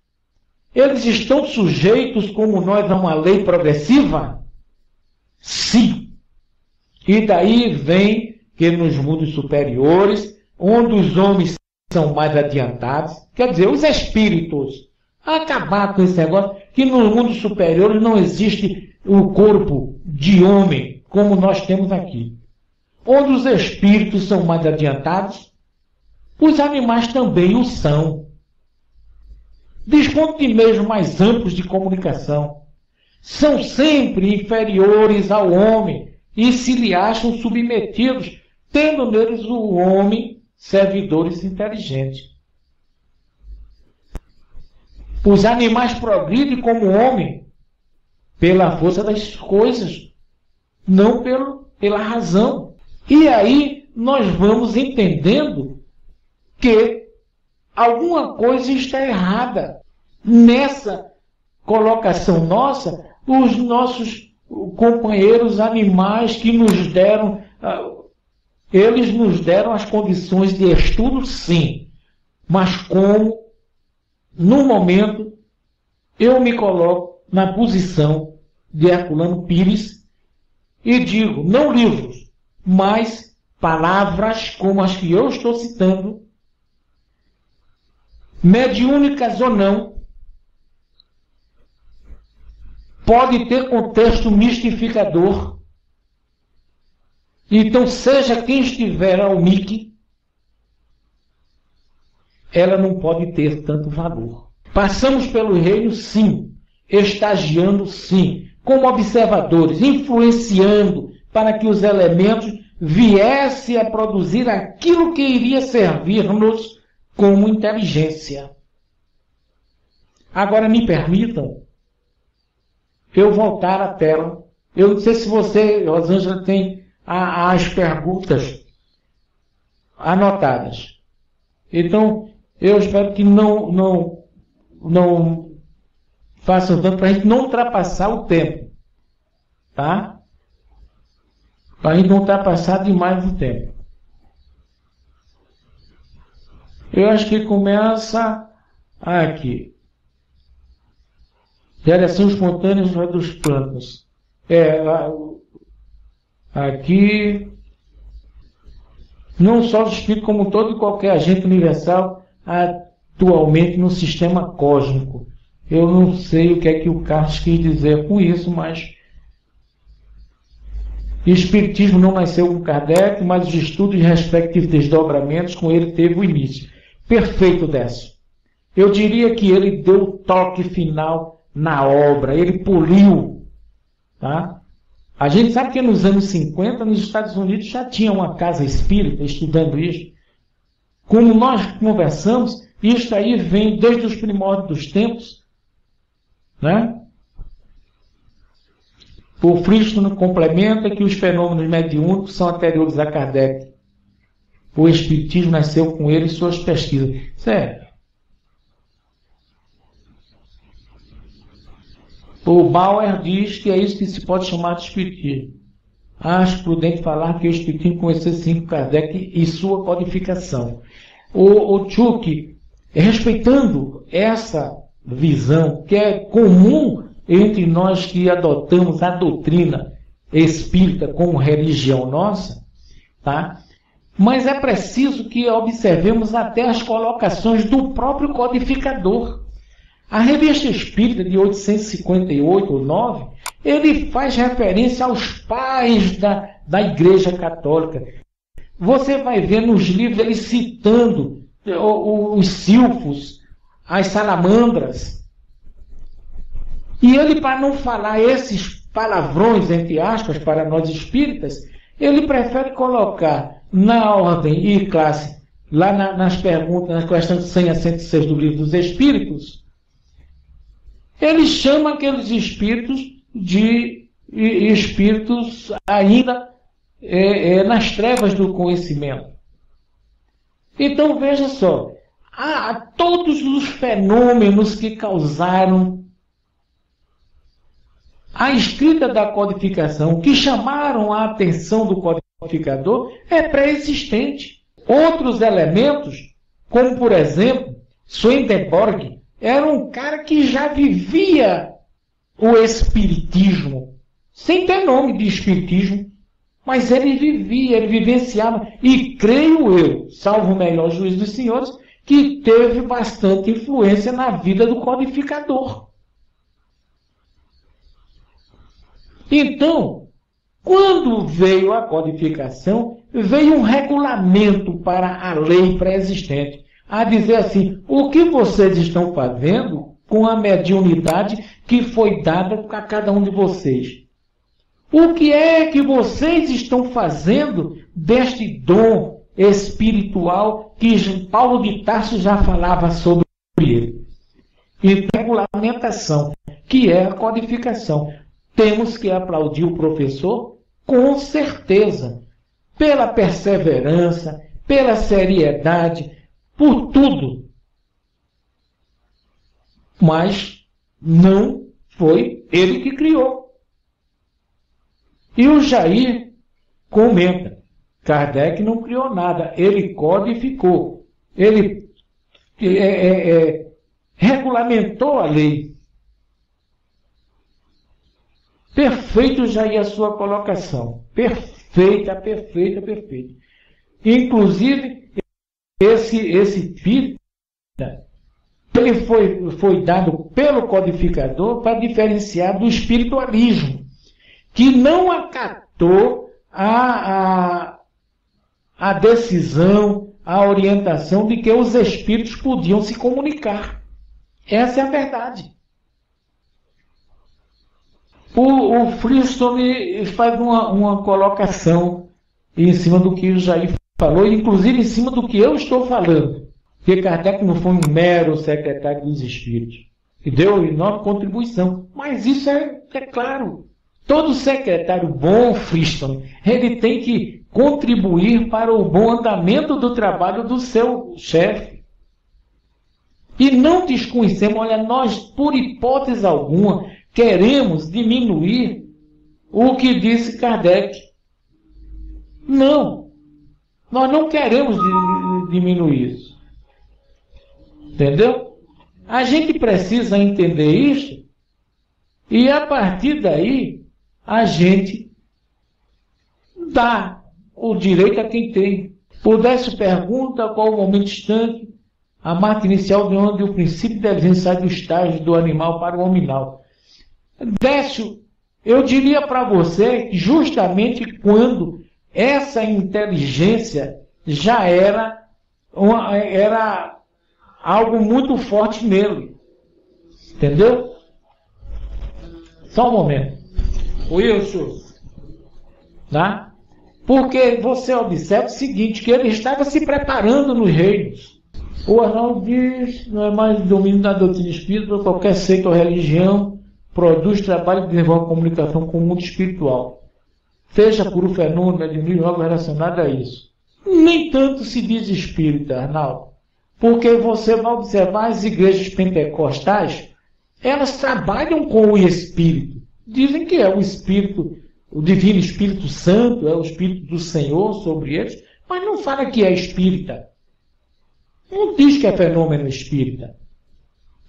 eles estão sujeitos, como nós, a uma lei progressiva? Sim. E daí vem que nos mundos superiores, onde os homens são mais adiantados, quer dizer, os espíritos. Acabar com esse negócio que no mundo superior não existe o corpo de homem como nós temos aqui. Onde os espíritos são mais adiantados, os animais também o são. Dispõem de meios mais amplos de comunicação. São sempre inferiores ao homem e se lhe acham submetidos, tendo neles o homem servidores inteligentes. Os animais progridem como o homem pela força das coisas, não pela razão. E aí nós vamos entendendo que alguma coisa está errada nessa colocação nossa. Os nossos companheiros animais que nos deram, eles nos deram as condições de estudo, sim, mas como no momento eu me coloco na posição de Herculano Pires e digo, não livros, mas palavras como as que eu estou citando, mediúnicas ou não, pode ter contexto mistificador. Então, seja quem estiver ao mic, ela não pode ter tanto valor. Passamos pelo reino, sim. Estagiando, sim. Como observadores, influenciando para que os elementos viessem a produzir aquilo que iria servir-nos como inteligência. Agora, me permitam eu voltar à tela. Eu não sei se você, Rosângela, tem as perguntas anotadas. Então, eu espero que não façam tanto para a gente não ultrapassar o tempo. Tá? Para a gente não ultrapassar demais o tempo. Eu acho que começa aqui. Geração espontânea dos planos. Aqui, não só os espíritos, como todo e qualquer agente universal atualmente no sistema cósmico. Eu não sei o que é que o Carlos quis dizer com isso, mas o Espiritismo não nasceu com Kardec, mas os estudos e respectivos desdobramentos com ele teve o início. Perfeito, Décio. Eu diria que ele deu o toque final na obra, ele poliu. Tá? A gente sabe que nos anos 50, nos Estados Unidos, já tinha uma casa espírita estudando isso. Como nós conversamos, isso aí vem desde os primórdios dos tempos. Né? O Frischmann complementa que os fenômenos mediúnicos são anteriores a Kardec. O Espiritismo nasceu com ele e suas pesquisas. Sério. O Bauer diz que é isso que se pode chamar de Espiritismo. Acho prudente falar que o Espiritismo conheceu sim Kardec e sua codificação. O Tchuk, respeitando essa visão que é comum entre nós que adotamos a doutrina espírita como religião nossa, tá? Mas é preciso que observemos até as colocações do próprio codificador. A Revista Espírita de 858 ou 9, ele faz referência aos pais da Igreja Católica. Você vai ver nos livros ele citando os silfos, as salamandras. E ele, para não falar esses palavrões, entre aspas, para nós espíritas, ele prefere colocar na ordem e classe, lá nas perguntas, na questão 100 a 106 do Livro dos Espíritos, ele chama aqueles espíritos de espíritos ainda nas trevas do conhecimento. Então, veja só, todos os fenômenos que causaram a escrita da codificação, que chamaram a atenção do codificador, é pré-existente. Outros elementos, como por exemplo, Swedenborg, era um cara que já vivia o espiritismo, sem ter nome de espiritismo, mas ele vivia, ele vivenciava, e creio eu, salvo o melhor juízo dos senhores, que teve bastante influência na vida do codificador. Então, quando veio a codificação, veio um regulamento para a lei pré-existente, a dizer assim, o que vocês estão fazendo com a mediunidade que foi dada a cada um de vocês? O que é que vocês estão fazendo deste dom espiritual que Paulo de Tarso já falava sobre ele? E regulamentação, que é a codificação. Temos que aplaudir o professor, com certeza, pela perseverança, pela seriedade, por tudo. Mas não foi ele que criou. E o Jair comenta, Kardec não criou nada, ele codificou, ele regulamentou a lei. Perfeito, Jair, a sua colocação. Perfeita, perfeita, perfeita. Inclusive, esse espírito, ele foi dado pelo codificador para diferenciar do espiritualismo, que não acatou a decisão, a orientação de que os espíritos podiam se comunicar. Essa é a verdade. O Freestone faz uma colocação em cima do que o Jair falou, inclusive em cima do que eu estou falando. Porque Kardec não foi um mero secretário dos espíritos. E deu enorme contribuição. Mas isso é claro. Todo secretário bom, Freestone, ele tem que contribuir para o bom andamento do trabalho do seu chefe. E não desconhecemos, olha, nós, por hipótese alguma, queremos diminuir o que disse Kardec. Não. Nós não queremos diminuir isso. Entendeu? A gente precisa entender isso e, a partir daí, a gente dá o direito a quem tem. O Décio pergunta qual o momento distante, a marca inicial de onde o princípio deve sair do estágio do animal para o hominal. Décio, eu diria para você que justamente quando essa inteligência já era algo muito forte nele. Entendeu? Só um momento. Wilson. Tá? Porque você observa o seguinte, que ele estava se preparando nos reinos. O Arnaldo diz, não é mais domínio da doutrina espírita, qualquer seita ou religião produz trabalho de desenvolver comunicação com o mundo espiritual. Seja por um fenômeno mediúnico algo relacionado a isso. Nem tanto se diz espírita, Arnaldo. Porque você vai observar as igrejas pentecostais, elas trabalham com o Espírito. Dizem que é o Espírito, o Divino Espírito Santo, é o Espírito do Senhor sobre eles, mas não fala que é espírita. Não diz que é fenômeno espírita.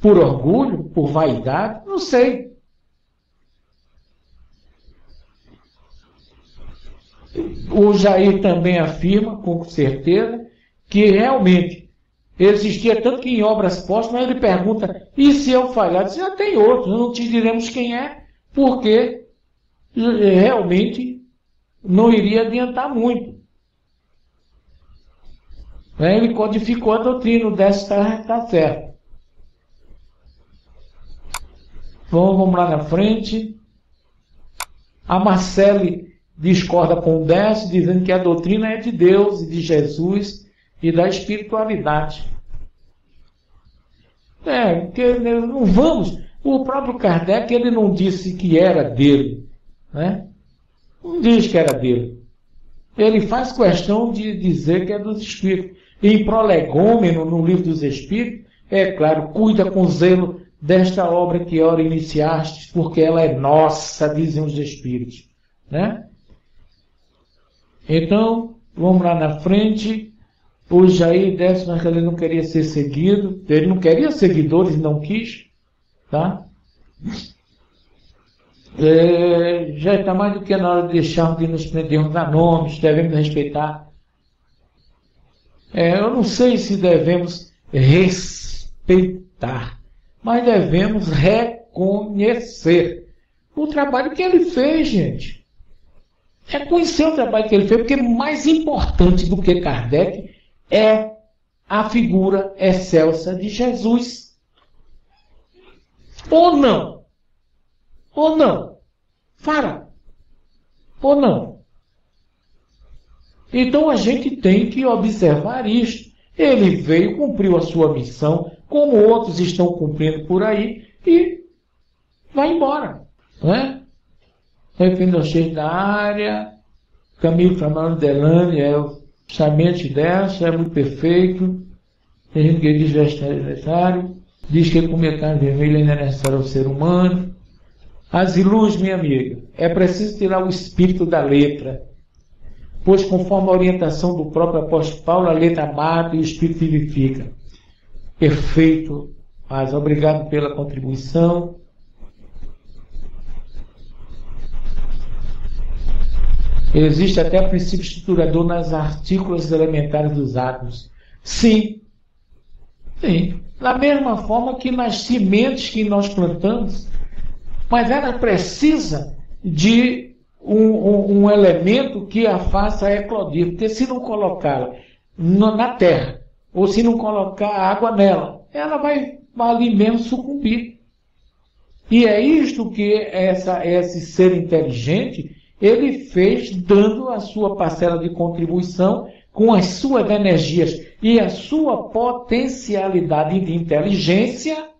Por orgulho, por vaidade, não sei. O Jair também afirma, com certeza, que realmente existia tanto que em obras póstumas ele pergunta, e se eu falhar? Diz, já tem outros, não te diremos quem é, porque realmente não iria adiantar muito. Ele codificou a doutrina, o Décio está certo. Vamos lá na frente. A Marcele discorda com o Décio, dizendo que a doutrina é de Deus e de Jesus e da espiritualidade. Porque não vamos. O próprio Kardec, ele não disse que era dele, né? Não diz que era dele. Ele faz questão de dizer que é dos espíritos. Em Prolegômeno, no Livro dos Espíritos, é claro, cuida com zelo desta obra que ora iniciastes, porque ela é nossa, dizem os espíritos, né? Então, vamos lá na frente. O Jair Décio, mas ele não queria ser seguido. Ele não queria seguidores, não quis. Tá? Já está mais do que na hora de deixarmos de nos prendermos a nomes, devemos respeitar. Eu não sei se devemos respeitar, mas devemos reconhecer o trabalho que ele fez, gente. É conhecer o trabalho que ele fez, porque mais importante do que Kardec é a figura excelsa de Jesus. Ou não? Ou não? Fala. Ou não? Então a gente tem que observar isto. Ele veio, cumpriu a sua missão, como outros estão cumprindo por aí, e vai embora. Não é? Refino cheio da área, Camilo Fernando Delane é justamente dessa, é muito perfeito. Tem gente que diz que é necessário, diz que comer carne vermelha ainda é necessário ao ser humano. Asiluz, minha amiga, é preciso tirar o espírito da letra, pois conforme a orientação do próprio apóstolo Paulo, a letra mata e o espírito vivifica. Perfeito, mas obrigado pela contribuição. Existe até princípio estruturador nas artículos elementares dos átomos. Sim. Sim. Da mesma forma que nas sementes que nós plantamos, mas ela precisa de um elemento que a faça eclodir, porque se não colocá-la na terra, ou se não colocar água nela, ela vai ali mesmo sucumbir. E é isto que esse ser inteligente, ele fez, dando a sua parcela de contribuição com as suas energias e a sua potencialidade de inteligência,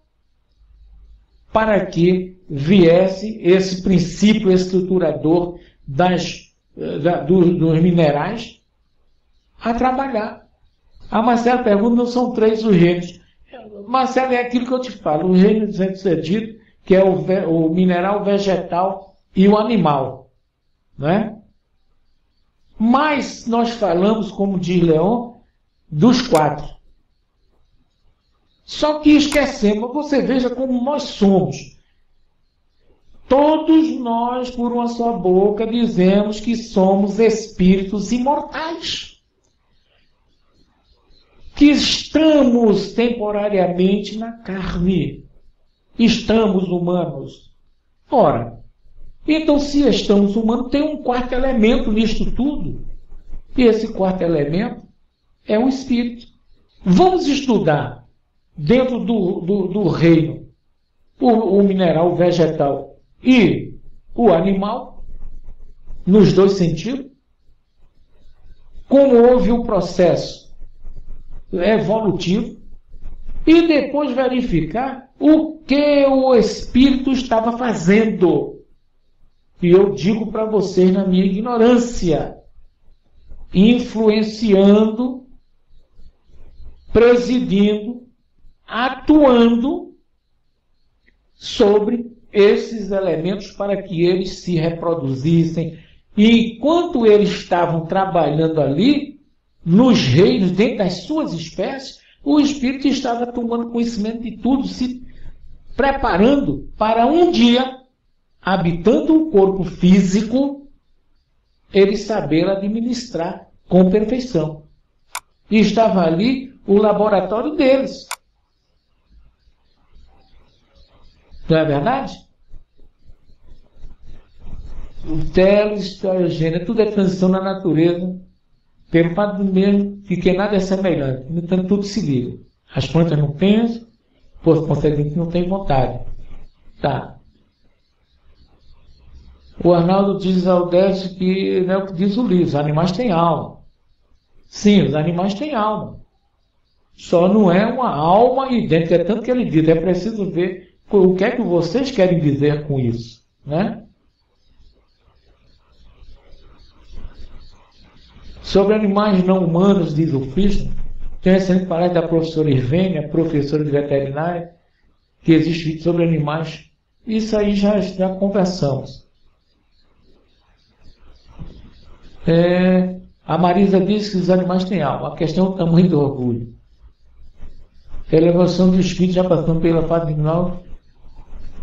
para que viesse esse princípio estruturador dos minerais a trabalhar. A Marcela pergunta, não são três os reinos. Marcela, é aquilo que eu te falo, o reino sucedido, que é o mineral, o vegetal e o animal. Não é? Mas nós falamos, como diz Leon, dos quatro. Só que esquecemos, você veja como nós somos. Todos nós, por uma só boca, dizemos que somos espíritos imortais. Que estamos temporariamente na carne. Estamos humanos. Ora, então se estamos humanos, tem um quarto elemento nisto tudo. E esse quarto elemento é o espírito. Vamos estudar dentro do reino o mineral, o vegetal e o animal, nos dois sentidos, como houve o processo evolutivo, e depois verificar o que o espírito estava fazendo. E eu digo para vocês, na minha ignorância, influenciando, presidindo, atuando sobre esses elementos para que eles se reproduzissem. E enquanto eles estavam trabalhando ali, nos reinos, dentro das suas espécies, o espírito estava tomando conhecimento de tudo, se preparando para um dia, habitando o corpo físico, ele saber administrar com perfeição. E estava ali o laboratório deles. Não é verdade? O telos, a gênero, tudo é transição na natureza, pelo fato do mesmo de que nada é semelhante. No entanto, tudo se liga. As plantas não pensam, por conseguinte, não têm vontade. Tá. O Arnaldo diz ao Décio que não é o que diz o livro, os animais têm alma. Sim, os animais têm alma. Só não é uma alma idêntica, é tanto que ele diz, é preciso ver o que é que vocês querem dizer com isso, né? Sobre animais não humanos, diz o Frischner, tem excelente palestra da professora Irvênia, professora de veterinária, que existe vídeo sobre animais. Isso aí já conversamos. A Marisa diz que os animais têm alma. A questão é o tamanho do orgulho. A elevação do espírito já passando pela fase animal.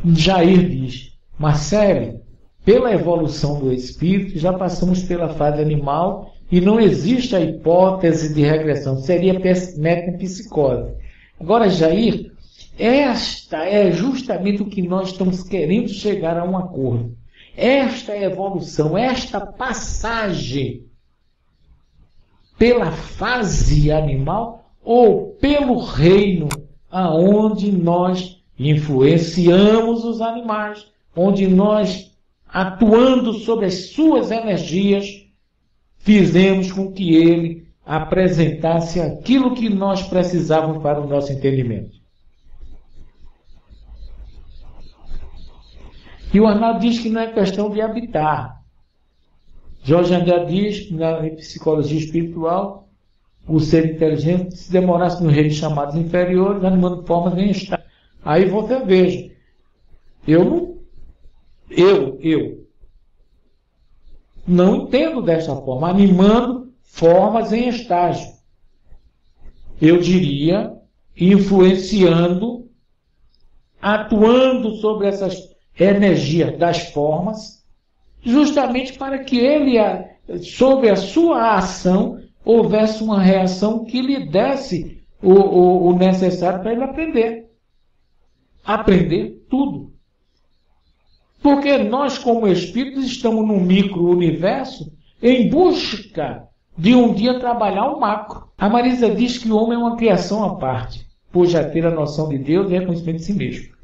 Jair diz, Marcelo, pela evolução do espírito, já passamos pela fase animal e não existe a hipótese de regressão. Seria metapsicose. Agora, Jair, esta é justamente o que nós estamos querendo chegar a um acordo. Esta evolução, esta passagem pela fase animal ou pelo reino aonde nós influenciamos os animais, onde nós, atuando sobre as suas energias, fizemos com que ele apresentasse aquilo que nós precisávamos para o nosso entendimento. E o Arnaldo diz que não é questão de habitar. Jorge Andrade diz que na psicologia espiritual, o ser inteligente, se demorasse nos reinos chamados inferiores, animando formas em estado. Aí você veja, eu não entendo dessa forma, animando formas em estágio. Eu diria, influenciando, atuando sobre essas energias das formas, justamente para que ele, sobre a sua ação, houvesse uma reação que lhe desse o necessário para ele aprender. Aprender tudo. Porque nós, como espíritos, estamos num micro-universo em busca de um dia trabalhar o macro. A Marisa diz que o homem é uma criação à parte, por já ter a noção de Deus e reconhecimento de si mesmo.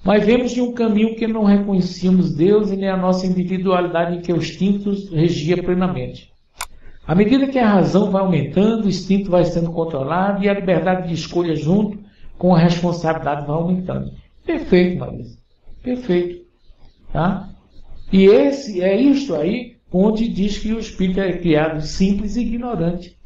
Mas vemos de um caminho que não reconhecíamos Deus e nem a nossa individualidade em que o instinto regia plenamente. À medida que a razão vai aumentando, o instinto vai sendo controlado e a liberdade de escolha junto com a responsabilidade vai aumentando. Perfeito, Marisa. Perfeito. Tá? E esse é isto aí onde diz que o espírito é criado simples e ignorante.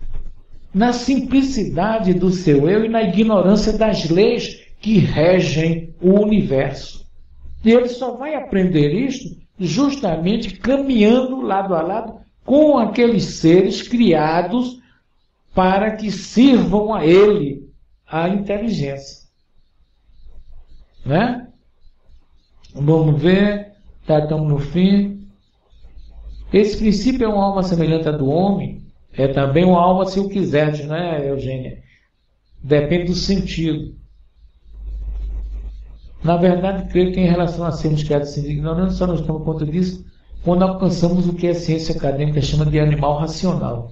Na simplicidade do seu eu e na ignorância das leis que regem o universo. E ele só vai aprender isto justamente caminhando lado a lado com aqueles seres criados para que sirvam a ele a inteligência. Né? Vamos ver, estamos no fim. Esse princípio é uma alma semelhante à do homem, é também uma alma se o quiseres, né, Eugênia? Depende do sentido. Na verdade, creio que em relação a sermos criados sem ignorância, só nos damos conta disso quando alcançamos o que a ciência acadêmica chama de animal racional.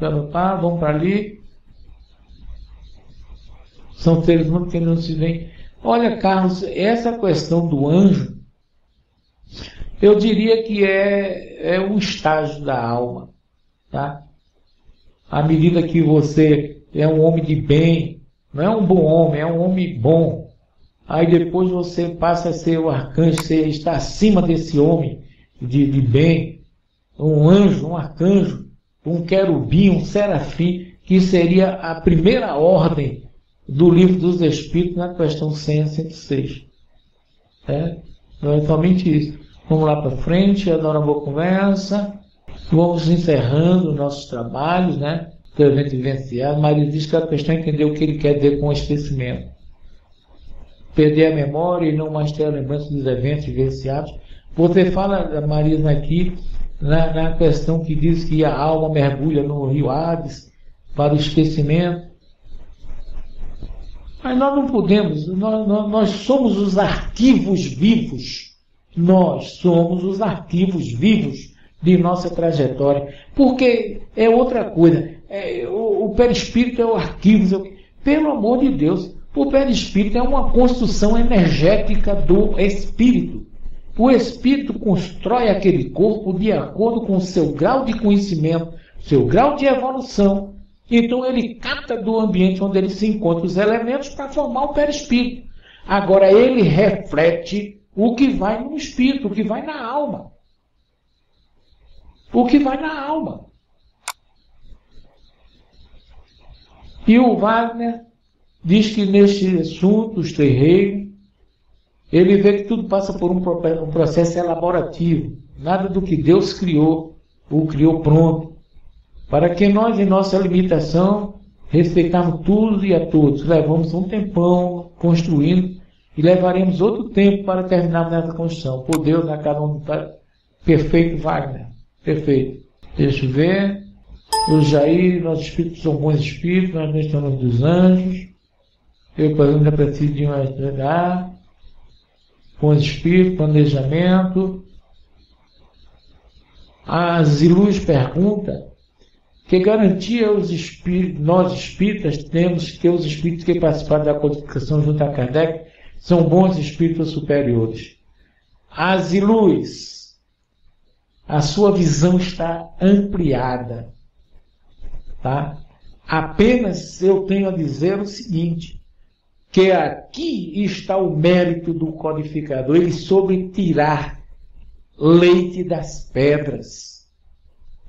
Vamos para ali. São seres humanos que não se veem. Olha, Carlos, essa questão do anjo, eu diria que é um estágio da alma, tá? À medida que você é um homem de bem, não é um bom homem, é um homem bom. Aí depois você passa a ser o arcanjo, você está acima desse homem de bem, um anjo, um arcanjo, um querubim, um serafim, que seria a primeira ordem do Livro dos Espíritos na questão 100 a 106. Não é somente isso. Vamos lá para frente, adoro uma boa conversa. Vamos encerrando nossos trabalhos, né? Do evento vivenciado. Maria diz que a questão é entender o que ele quer dizer com o esquecimento. Perder a memória e não mais ter a lembrança dos eventos vivenciados. Você fala, Marisa, aqui, na questão que diz que a alma mergulha no rio Hades para o esquecimento. Mas nós não podemos, nós somos os arquivos vivos. Nós somos os arquivos vivos de nossa trajetória. Porque é outra coisa. O perispírito é o arquivo. Pelo amor de Deus, o perispírito é uma construção energética do espírito. O espírito constrói aquele corpo de acordo com o seu grau de conhecimento, seu grau de evolução. Então ele capta do ambiente onde ele se encontra os elementos para formar o perispírito. Agora ele reflete o que vai no espírito, o que vai na alma. O que vai na alma. E o Wagner diz que neste assunto, os terreiros, ele vê que tudo passa por um processo elaborativo. Nada do que Deus criou, o criou pronto. Para que nós, em nossa limitação, respeitarmos tudo e a todos. Levamos um tempão construindo e levaremos outro tempo para terminarmos essa construção. Por Deus, na cada um. Perfeito, Wagner. Perfeito. Deixa eu ver. O Jair, nossos espíritos são bons espíritos, nós não estamos dos anjos. Eu ainda preciso de uma estudar. Bons espíritos, planejamento. A Ziluz pergunta que garantia os espíritos, nós espíritas temos que os espíritos que participaram da codificação junto a Kardec são bons espíritos superiores. A Ziluz, a sua visão está ampliada. Tá? Apenas eu tenho a dizer o seguinte, que aqui está o mérito do codificador, ele soube tirar leite das pedras.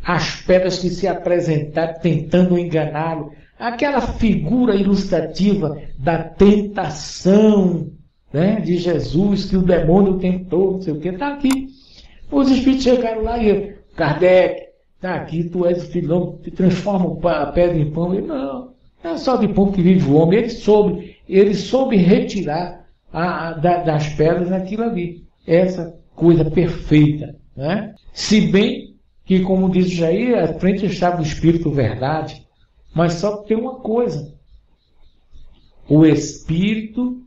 As pedras que se apresentaram tentando enganá-lo. Aquela figura ilustrativa da tentação, né, de Jesus, que o demônio tentou, não sei o que, está aqui. Os espíritos chegaram lá e Kardec, está aqui, tu és o filho, te transforma a pedra em pão. Ele, não é só de pão que vive o homem. Ele soube retirar das pedras aquilo ali. Essa coisa perfeita. Né? Se bem que, como diz o Jair, à frente estava o Espírito Verdade, mas só tem uma coisa. O Espírito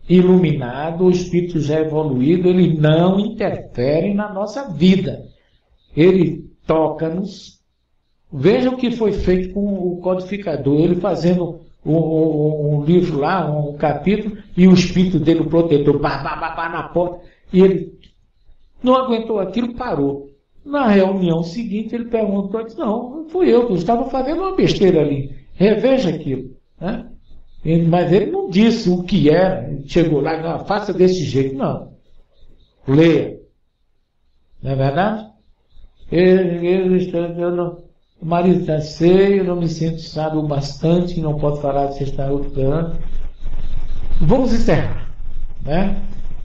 iluminado, o Espírito já evoluído, ele não interfere na nossa vida. Ele toca-nos. Veja o que foi feito com o codificador, ele fazendo um livro lá, um capítulo, e o espírito dele, o protetor, na porta, e ele não aguentou aquilo, parou. Na reunião seguinte, ele perguntou, disse, não fui eu estava fazendo uma besteira ali, reveja aquilo. Né? Mas ele não disse o que era, ele chegou lá, não, faça desse jeito, não. Leia. Não é verdade? O marido está cheio, eu não me sinto sábio bastante, não posso falar de sexta outra. Vamos encerrar, né?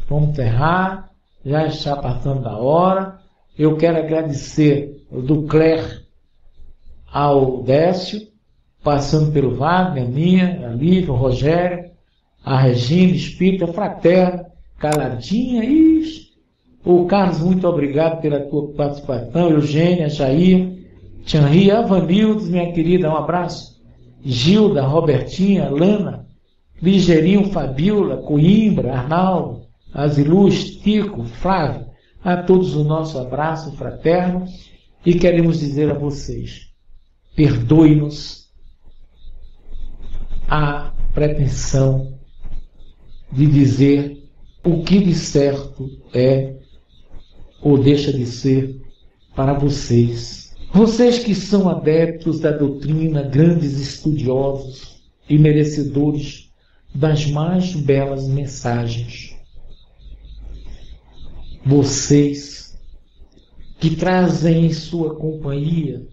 Vamos encerrar, já está passando da hora. Eu quero agradecer do Cler ao Décio, passando pelo Wagner, a Minha, a Lívia, o Rogério, a Regina, Espírita, Fraterna, Caladinha, o Carlos, muito obrigado pela tua participação, Eugênia, Jair, Tianri, Avanildes, minha querida, um abraço. Gilda, Robertinha, Lana, Ligeirinho, Fabiola, Coimbra, Arnaldo, Aziluz, Tico, Flávio, a todos o nosso abraço fraterno e queremos dizer a vocês, perdoe-nos a pretensão de dizer o que de certo é ou deixa de ser para vocês. Vocês que são adeptos da doutrina, grandes estudiosos e merecedores das mais belas mensagens. Vocês que trazem em sua companhia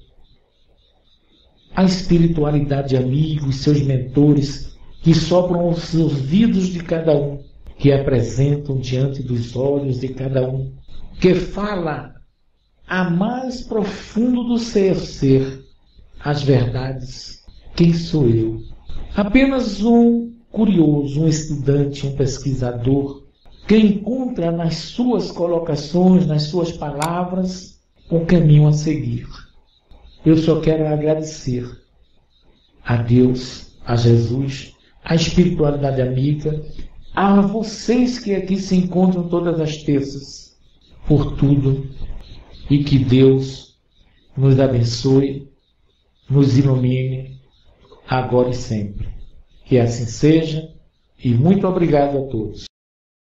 a espiritualidade amiga, os seus mentores, que sopram aos ouvidos de cada um, que apresentam diante dos olhos de cada um, que fala a mais profundo do ser as verdades. Quem sou eu? Apenas um curioso, um estudante, um pesquisador, que encontra nas suas colocações, nas suas palavras, o caminho a seguir. Eu só quero agradecer a Deus, a Jesus, à espiritualidade amiga, a vocês que aqui se encontram todas as terças, por tudo, e que Deus nos abençoe, nos ilumine, agora e sempre. Que assim seja, e muito obrigado a todos.